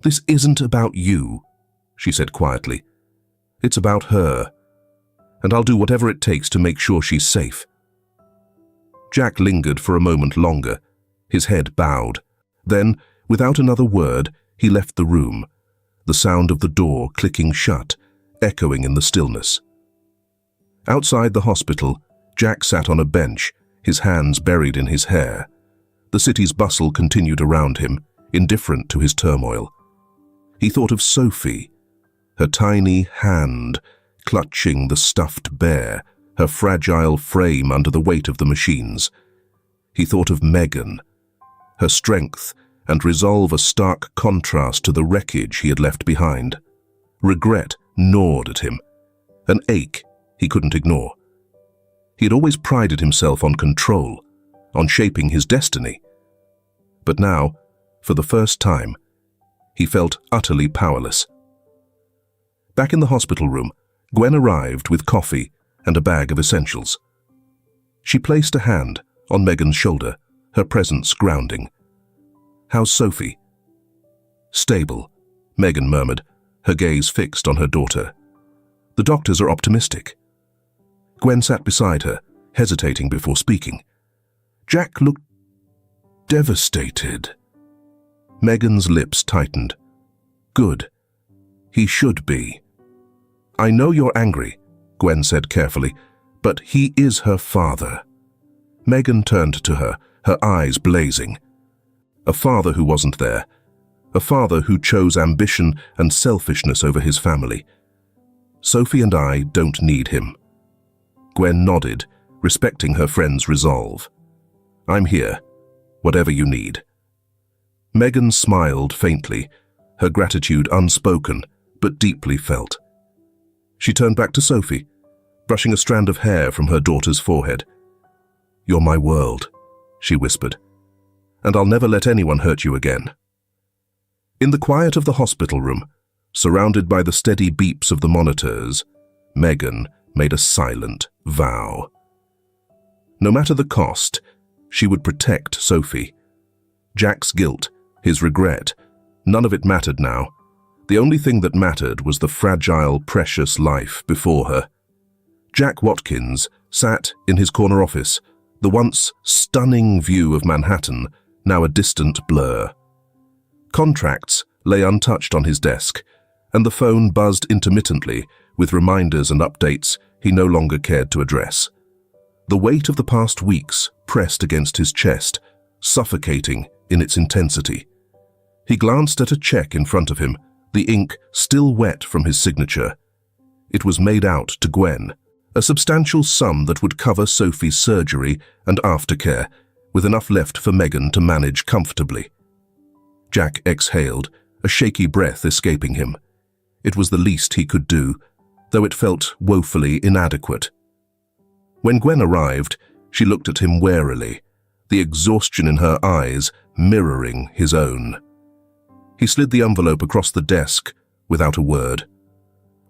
"This isn't about you," she said quietly. "It's about her. And I'll do whatever it takes to make sure she's safe." Jack lingered for a moment longer, his head bowed. Then, without another word, he left the room, the sound of the door clicking shut, echoing in the stillness. Outside the hospital, Jack sat on a bench, his hands buried in his hair. The city's bustle continued around him, indifferent to his turmoil. He thought of Sophie, her tiny hand clutching the stuffed bear, her fragile frame under the weight of the machines. He thought of Megan, her strength and resolve a stark contrast to the wreckage he had left behind. Regret gnawed at him, an ache he couldn't ignore. He had always prided himself on control, on shaping his destiny. But now, for the first time, he felt utterly powerless. Back in the hospital room, Gwen arrived with coffee and a bag of essentials. She placed a hand on Megan's shoulder, her presence grounding. "How's Sophie?" "Stable," Megan murmured, her gaze fixed on her daughter. "The doctors are optimistic." Gwen sat beside her, hesitating before speaking. Jack looked devastated. Megan's lips tightened. "Good. He should be." "I know you're angry," Gwen said carefully, "but he is her father." Megan turned to her, her eyes blazing. A father who wasn't there. A father who chose ambition and selfishness over his family. "Sophie and I don't need him." Gwen nodded, respecting her friend's resolve. "I'm here, whatever you need." Megan smiled faintly, her gratitude unspoken but deeply felt. She turned back to Sophie, brushing a strand of hair from her daughter's forehead. "You're my world," she whispered, "and I'll never let anyone hurt you again." In the quiet of the hospital room, surrounded by the steady beeps of the monitors, Megan made a silent vow. No matter the cost, she would protect Sophie. Jack's guilt, his regret, none of it mattered now. The only thing that mattered was the fragile, precious life before her. Jack Watkins sat in his corner office, the once stunning view of Manhattan, now a distant blur. Contracts lay untouched on his desk, and the phone buzzed intermittently with reminders and updates he no longer cared to address. The weight of the past weeks pressed against his chest, suffocating in its intensity. He glanced at a check in front of him, the ink still wet from his signature. It was made out to Gwen, a substantial sum that would cover Sophie's surgery and aftercare, with enough left for Megan to manage comfortably. Jack exhaled, a shaky breath escaping him. It was the least he could do, though it felt woefully inadequate. When Gwen arrived, she looked at him warily, the exhaustion in her eyes mirroring his own. He slid the envelope across the desk without a word.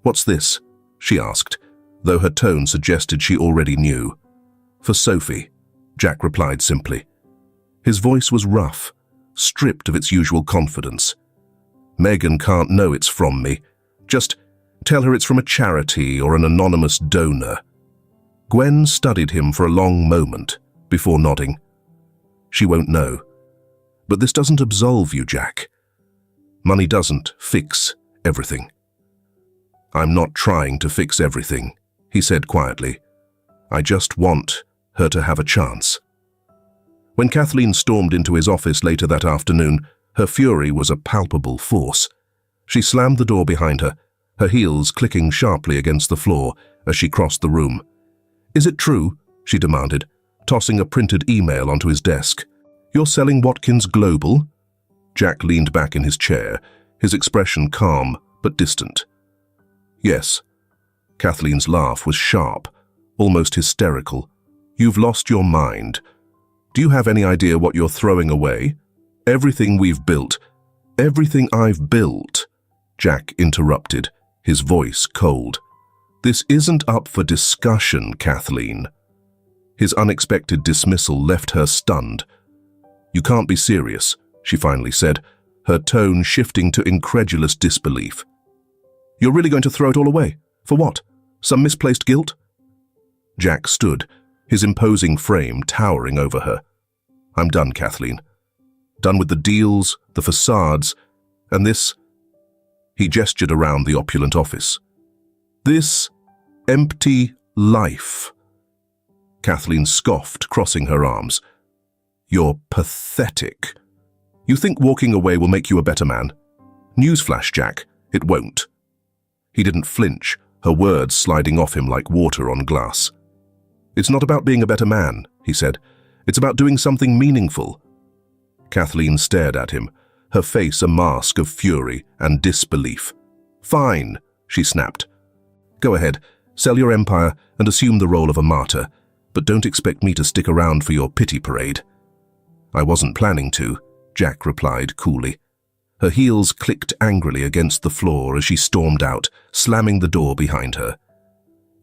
"What's this?" she asked, though her tone suggested she already knew. "For Sophie," Jack replied simply. His voice was rough, stripped of its usual confidence. "Megan can't know it's from me. Just tell her it's from a charity or an anonymous donor." Gwen studied him for a long moment before nodding. "She won't know. But this doesn't absolve you, Jack. Money doesn't fix everything." "I'm not trying to fix everything," he said quietly. "I just want her to have a chance." When Kathleen stormed into his office later that afternoon, her fury was a palpable force. She slammed the door behind her, her heels clicking sharply against the floor as she crossed the room. "Is it true?" she demanded, tossing a printed email onto his desk. "You're selling Watkins Global?" Jack leaned back in his chair, his expression calm but distant. "Yes." Kathleen's laugh was sharp, almost hysterical. "You've lost your mind. Do you have any idea what you're throwing away? Everything we've built, everything I've built," Jack interrupted, his voice cold. "This isn't up for discussion, Kathleen." His unexpected dismissal left her stunned. "You can't be serious," she finally said, her tone shifting to incredulous disbelief. "You're really going to throw it all away? For what? Some misplaced guilt?" Jack stood, his imposing frame towering over her. "I'm done, Kathleen. Done with the deals, the facades, and this..." He gestured around the opulent office. "This empty life." Kathleen scoffed, crossing her arms. "You're pathetic. You think walking away will make you a better man? Newsflash, Jack, it won't." He didn't flinch, her words sliding off him like water on glass. "It's not about being a better man," he said. "It's about doing something meaningful." Kathleen stared at him, her face a mask of fury and disbelief. "Fine," she snapped. "Go ahead, sell your empire and assume the role of a martyr, but don't expect me to stick around for your pity parade." "I wasn't planning to," Jack replied coolly. Her heels clicked angrily against the floor as she stormed out, slamming the door behind her.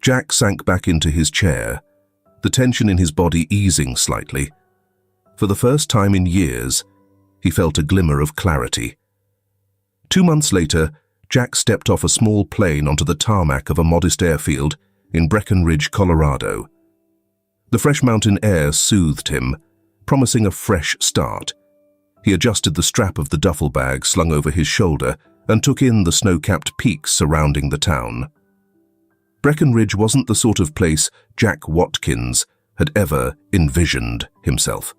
Jack sank back into his chair, the tension in his body easing slightly. For the first time in years, he felt a glimmer of clarity. 2 months later, Jack stepped off a small plane onto the tarmac of a modest airfield in Breckenridge, Colorado. The fresh mountain air soothed him, promising a fresh start. He adjusted the strap of the duffel bag slung over his shoulder and took in the snow-capped peaks surrounding the town. Breckenridge wasn't the sort of place Jack Watkins had ever envisioned himself.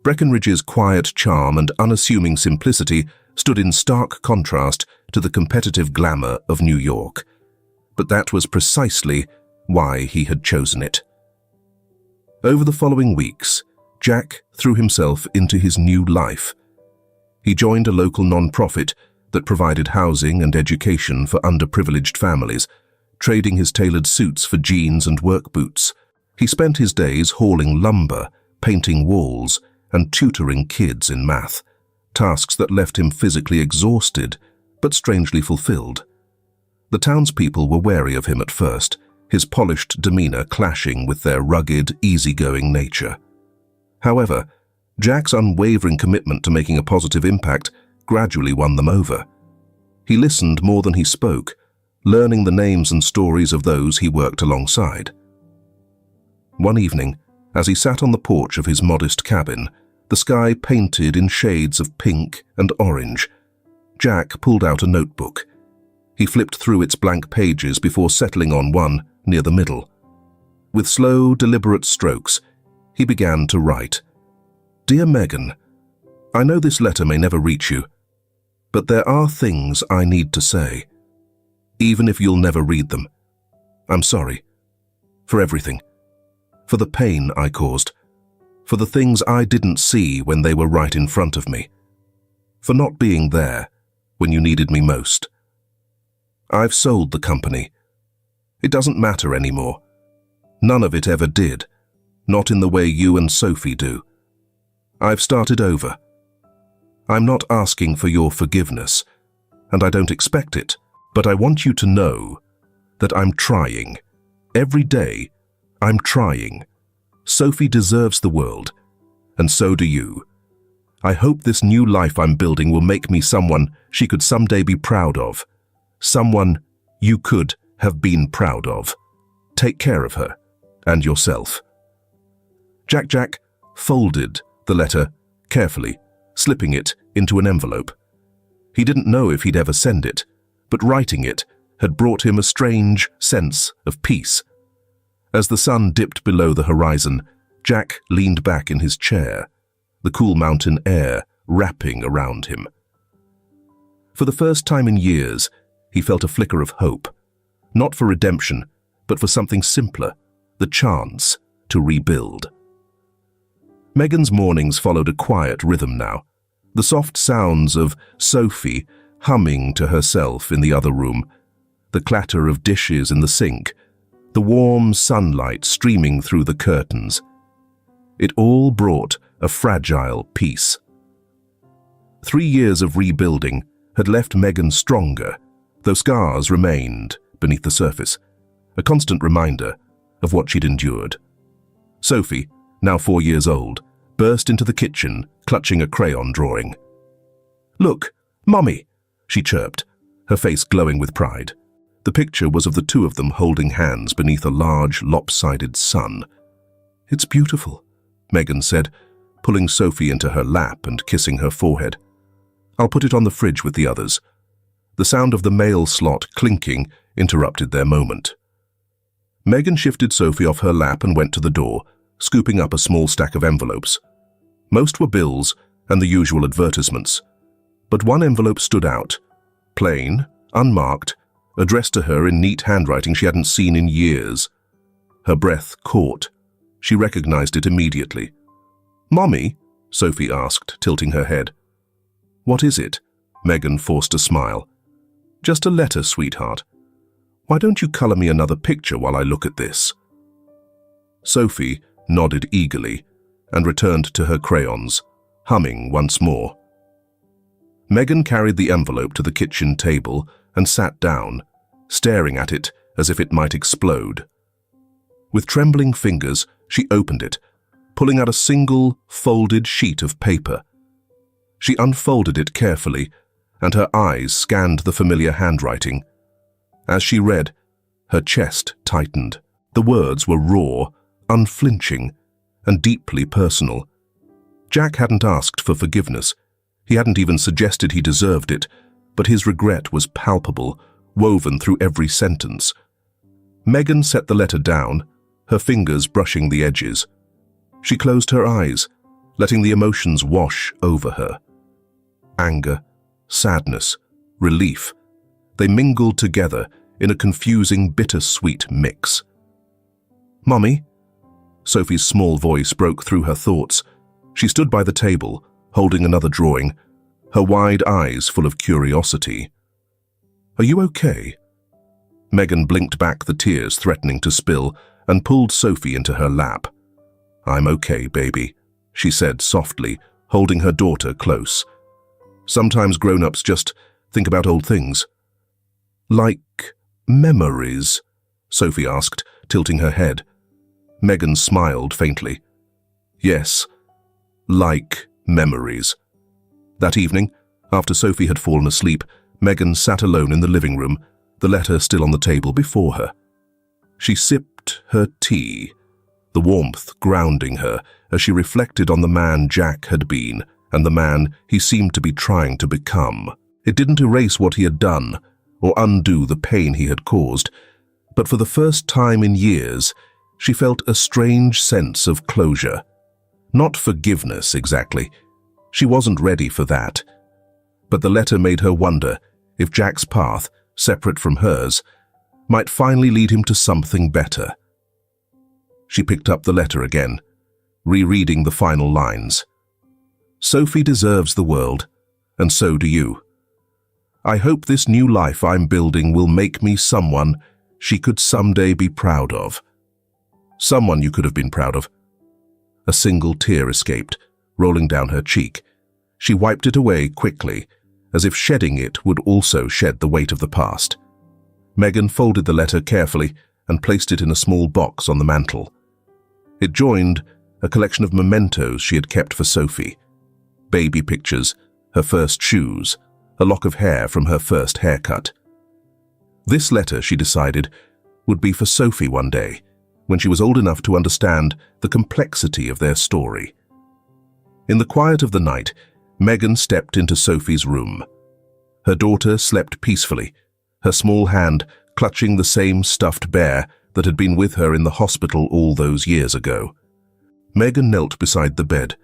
Breckenridge's quiet charm and unassuming simplicity stood in stark contrast to the competitive glamour of New York. But that was precisely why he had chosen it. Over the following weeks, Jack threw himself into his new life. He joined a local non-profit that provided housing and education for underprivileged families, trading his tailored suits for jeans and work boots. He spent his days hauling lumber, painting walls, and tutoring kids in math, tasks that left him physically exhausted, but strangely fulfilled. The townspeople were wary of him at first, his polished demeanor clashing with their rugged, easygoing nature. However, Jack's unwavering commitment to making a positive impact gradually won them over. He listened more than he spoke, learning the names and stories of those he worked alongside. One evening, as he sat on the porch of his modest cabin, the sky painted in shades of pink and orange, Jack pulled out a notebook. He flipped through its blank pages before settling on one near the middle. With slow, deliberate strokes, he began to write. "Dear Megan, I know this letter may never reach you, but there are things I need to say. Even if you'll never read them. I'm sorry. For everything. For the pain I caused. For the things I didn't see when they were right in front of me. For not being there when you needed me most. I've sold the company. It doesn't matter anymore. None of it ever did. Not in the way you and Sophie do. I've started over. I'm not asking for your forgiveness, and I don't expect it, but I want you to know that I'm trying. Every day, I'm trying. Sophie deserves the world, and so do you. I hope this new life I'm building will make me someone she could someday be proud of. Someone you could have been proud of. Take care of her and yourself." Jack folded the letter carefully, slipping it into an envelope. He didn't know if he'd ever send it, but writing it had brought him a strange sense of peace. As the sun dipped below the horizon, Jack leaned back in his chair, the cool mountain air wrapping around him. For the first time in years, he felt a flicker of hope, not for redemption, but for something simpler, the chance to rebuild. Megan's mornings followed a quiet rhythm now, the soft sounds of Sophie humming to herself in the other room, the clatter of dishes in the sink, the warm sunlight streaming through the curtains. It all brought a fragile peace. 3 years of rebuilding had left Megan stronger, though scars remained beneath the surface, a constant reminder of what she'd endured. Sophie, now 4 years old, burst into the kitchen, clutching a crayon drawing. "Look, Mummy," she chirped, her face glowing with pride. The picture was of the two of them holding hands beneath a large, lopsided sun. "It's beautiful," Megan said, pulling Sophie into her lap and kissing her forehead. "I'll put it on the fridge with the others." The sound of the mail slot clinking interrupted their moment. Megan shifted Sophie off her lap and went to the door, scooping up a small stack of envelopes. Most were bills and the usual advertisements, but one envelope stood out, plain, unmarked, addressed to her in neat handwriting she hadn't seen in years. Her breath caught. She recognized it immediately. "Mommy?" Sophie asked, tilting her head. "What is it?" Megan forced a smile. "Just a letter, sweetheart. Why don't you color me another picture while I look at this?" Sophie nodded eagerly and returned to her crayons, humming once more. Megan carried the envelope to the kitchen table and sat down, staring at it as if it might explode. With trembling fingers, she opened it, pulling out a single, folded sheet of paper. She unfolded it carefully, and her eyes scanned the familiar handwriting. As she read, her chest tightened. The words were raw, unflinching, and deeply personal. Jack hadn't asked for forgiveness. He hadn't even suggested he deserved it, but his regret was palpable, woven through every sentence. Megan set the letter down, her fingers brushing the edges. She closed her eyes, letting the emotions wash over her. Anger, sadness, relief. They mingled together in a confusing, bittersweet mix. "Mummy?" Sophie's small voice broke through her thoughts. She stood by the table, holding another drawing, her wide eyes full of curiosity. "Are you okay?" Megan blinked back the tears threatening to spill and pulled Sophie into her lap. "I'm okay, baby," she said softly, holding her daughter close. "Sometimes grown-ups just think about old things." "Like memories?" Sophie asked, tilting her head. Megan smiled faintly. "Yes, like memories." That evening, after Sophie had fallen asleep, Megan sat alone in the living room, the letter still on the table before her. She sipped her tea, the warmth grounding her as she reflected on the man Jack had been and the man he seemed to be trying to become. It didn't erase what he had done or undo the pain he had caused, but for the first time in years, she felt a strange sense of closure. Not forgiveness, exactly. She wasn't ready for that. But the letter made her wonder if Jack's path, separate from hers, might finally lead him to something better. She picked up the letter again, rereading the final lines. "Sophie deserves the world, and so do you. I hope this new life I'm building will make me someone she could someday be proud of." Someone you could have been proud of. A single tear escaped, rolling down her cheek. She wiped it away quickly, as if shedding it would also shed the weight of the past. Megan folded the letter carefully and placed it in a small box on the mantel. It joined a collection of mementos she had kept for Sophie. Baby pictures, her first shoes, a lock of hair from her first haircut. This letter, she decided, would be for Sophie one day, when she was old enough to understand the complexity of their story. In the quiet of the night, Megan stepped into Sophie's room. Her daughter slept peacefully, her small hand clutching the same stuffed bear that had been with her in the hospital all those years ago. Megan knelt beside the bed,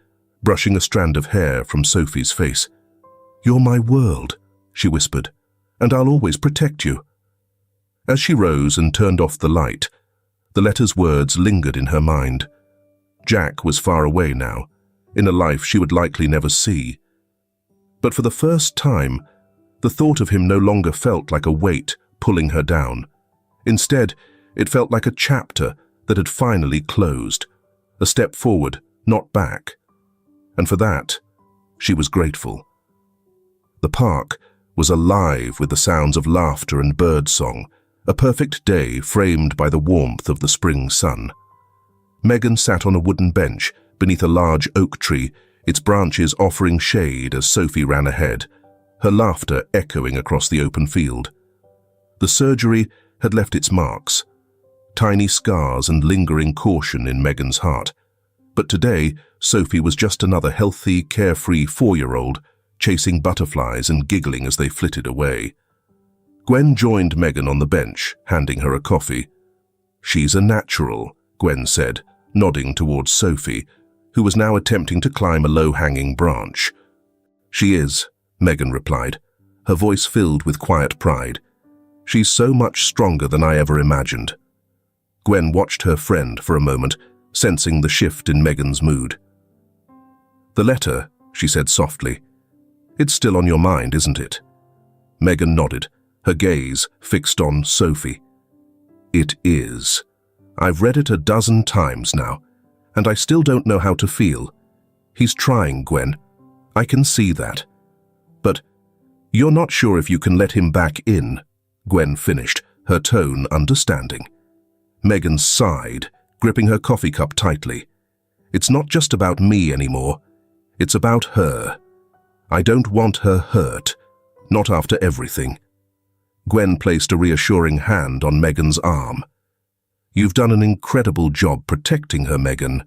brushing a strand of hair from Sophie's face. "You're my world," she whispered, "and I'll always protect you." As she rose and turned off the light, the letter's words lingered in her mind. Jack was far away now, in a life she would likely never see. But for the first time, the thought of him no longer felt like a weight pulling her down. Instead, it felt like a chapter that had finally closed, a step forward, not back. And for that, she was grateful. The park was alive with the sounds of laughter and birdsong, a perfect day framed by the warmth of the spring sun. Megan sat on a wooden bench beneath a large oak tree, its branches offering shade as Sophie ran ahead, her laughter echoing across the open field. The surgery had left its marks, tiny scars and lingering caution in Megan's heart. But today, Sophie was just another healthy, carefree 4-year-old, chasing butterflies and giggling as they flitted away. Gwen joined Megan on the bench, handing her a coffee. "She's a natural," Gwen said, nodding towards Sophie, who was now attempting to climb a low-hanging branch. "She is," Megan replied, her voice filled with quiet pride. "She's so much stronger than I ever imagined." Gwen watched her friend for a moment, sensing the shift in Megan's mood. "The letter," she said softly. "It's still on your mind, isn't it?" Megan nodded, her gaze fixed on Sophie. "It is. I've read it a dozen times now, and I still don't know how to feel. He's trying, Gwen. I can see that. But you're not sure if you can let him back in," Gwen finished, her tone understanding. Megan sighed, gripping her coffee cup tightly. "It's not just about me anymore. It's about her. I don't want her hurt, not after everything." Gwen placed a reassuring hand on Megan's arm. "You've done an incredible job protecting her, Megan.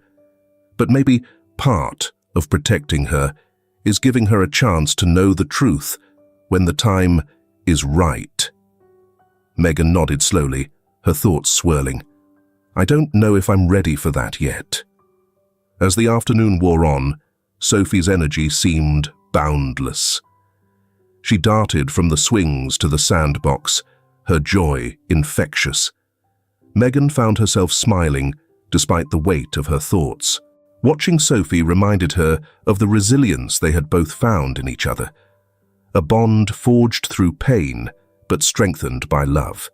But maybe part of protecting her is giving her a chance to know the truth when the time is right." Megan nodded slowly, her thoughts swirling. "I don't know if I'm ready for that yet." As the afternoon wore on, Sophie's energy seemed boundless. She darted from the swings to the sandbox, her joy infectious. Megan found herself smiling despite the weight of her thoughts. Watching Sophie reminded her of the resilience they had both found in each other, a bond forged through pain but strengthened by love.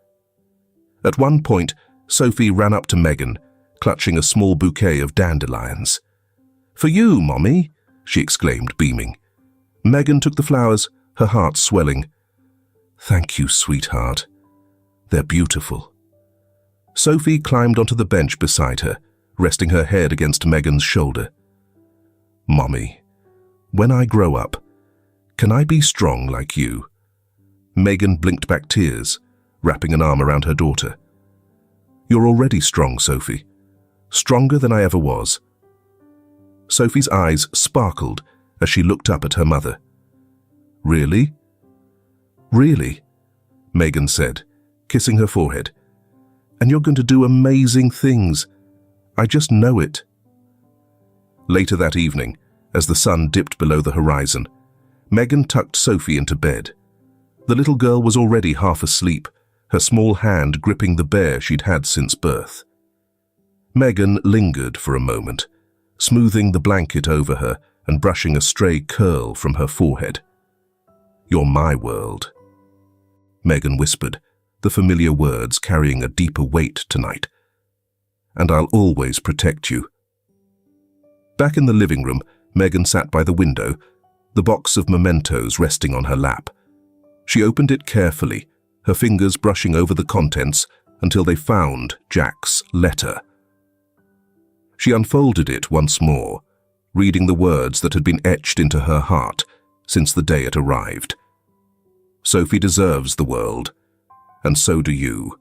At one point, Sophie ran up to Megan, clutching a small bouquet of dandelions. "For you, Mommy," she exclaimed, beaming. Megan took the flowers, her heart swelling. "Thank you, sweetheart. They're beautiful." Sophie climbed onto the bench beside her, resting her head against Megan's shoulder. "Mommy, when I grow up, can I be strong like you?" Megan blinked back tears, wrapping an arm around her daughter. "You're already strong, Sophie. Stronger than I ever was." Sophie's eyes sparkled as she looked up at her mother. "Really?" "Really," Megan said, kissing her forehead. "And you're going to do amazing things. I just know it." Later that evening, as the sun dipped below the horizon, Megan tucked Sophie into bed. The little girl was already half asleep, her small hand gripping the bear she'd had since birth. Megan lingered for a moment, smoothing the blanket over her and brushing a stray curl from her forehead. "You're my world," Megan whispered, the familiar words carrying a deeper weight tonight. "And I'll always protect you." Back in the living room, Megan sat by the window, the box of mementos resting on her lap. She opened it carefully, her fingers brushing over the contents until they found Jack's letter. She unfolded it once more, reading the words that had been etched into her heart since the day it arrived. "Sophie deserves the world, and so do you."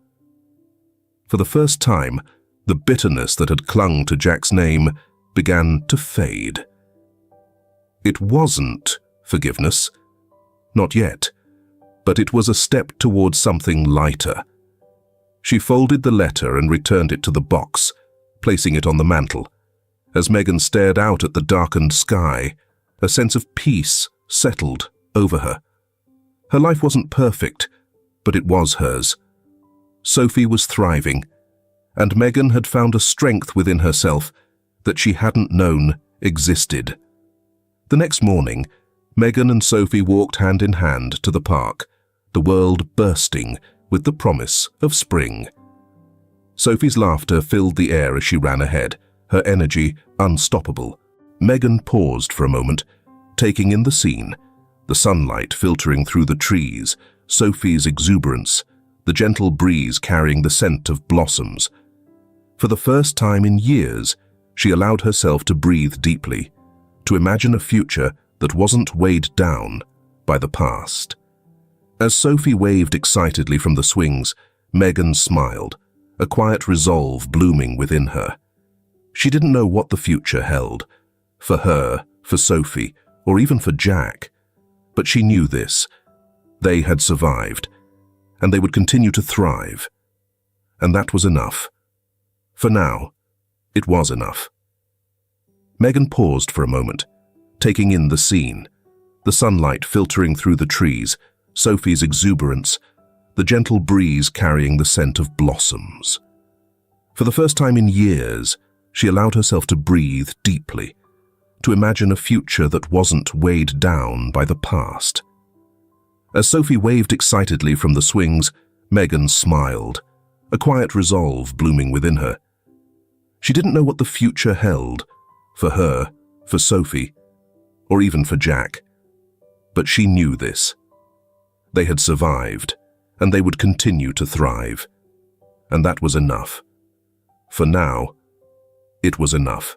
For the first time, the bitterness that had clung to Jack's name began to fade. It wasn't forgiveness, not yet, but it was a step towards something lighter. She folded the letter and returned it to the box, placing it on the mantel. As Megan stared out at the darkened sky, a sense of peace settled over her. Her life wasn't perfect, but it was hers. Sophie was thriving, and Megan had found a strength within herself that she hadn't known existed. The next morning, Megan and Sophie walked hand in hand to the park, the world bursting with the promise of spring. Sophie's laughter filled the air as she ran ahead, her energy unstoppable. Megan paused for a moment, taking in the scene, the sunlight filtering through the trees, Sophie's exuberance, the gentle breeze carrying the scent of blossoms. For the first time in years, she allowed herself to breathe deeply, to imagine a future that wasn't weighed down by the past. As Sophie waved excitedly from the swings, Megan smiled, a quiet resolve blooming within her. She didn't know what the future held, for her, for Sophie, or even for Jack, but she knew this. They had survived, and they would continue to thrive. And that was enough. For now, it was enough. Megan paused for a moment, taking in the scene, the sunlight filtering through the trees, Sophie's exuberance, the gentle breeze carrying the scent of blossoms. For the first time in years, she allowed herself to breathe deeply, to imagine a future that wasn't weighed down by the past. As Sophie waved excitedly from the swings, Megan smiled, a quiet resolve blooming within her. She didn't know what the future held, for her, for Sophie, or even for Jack. But she knew this. They had survived, and they would continue to thrive. And that was enough. For now, it was enough.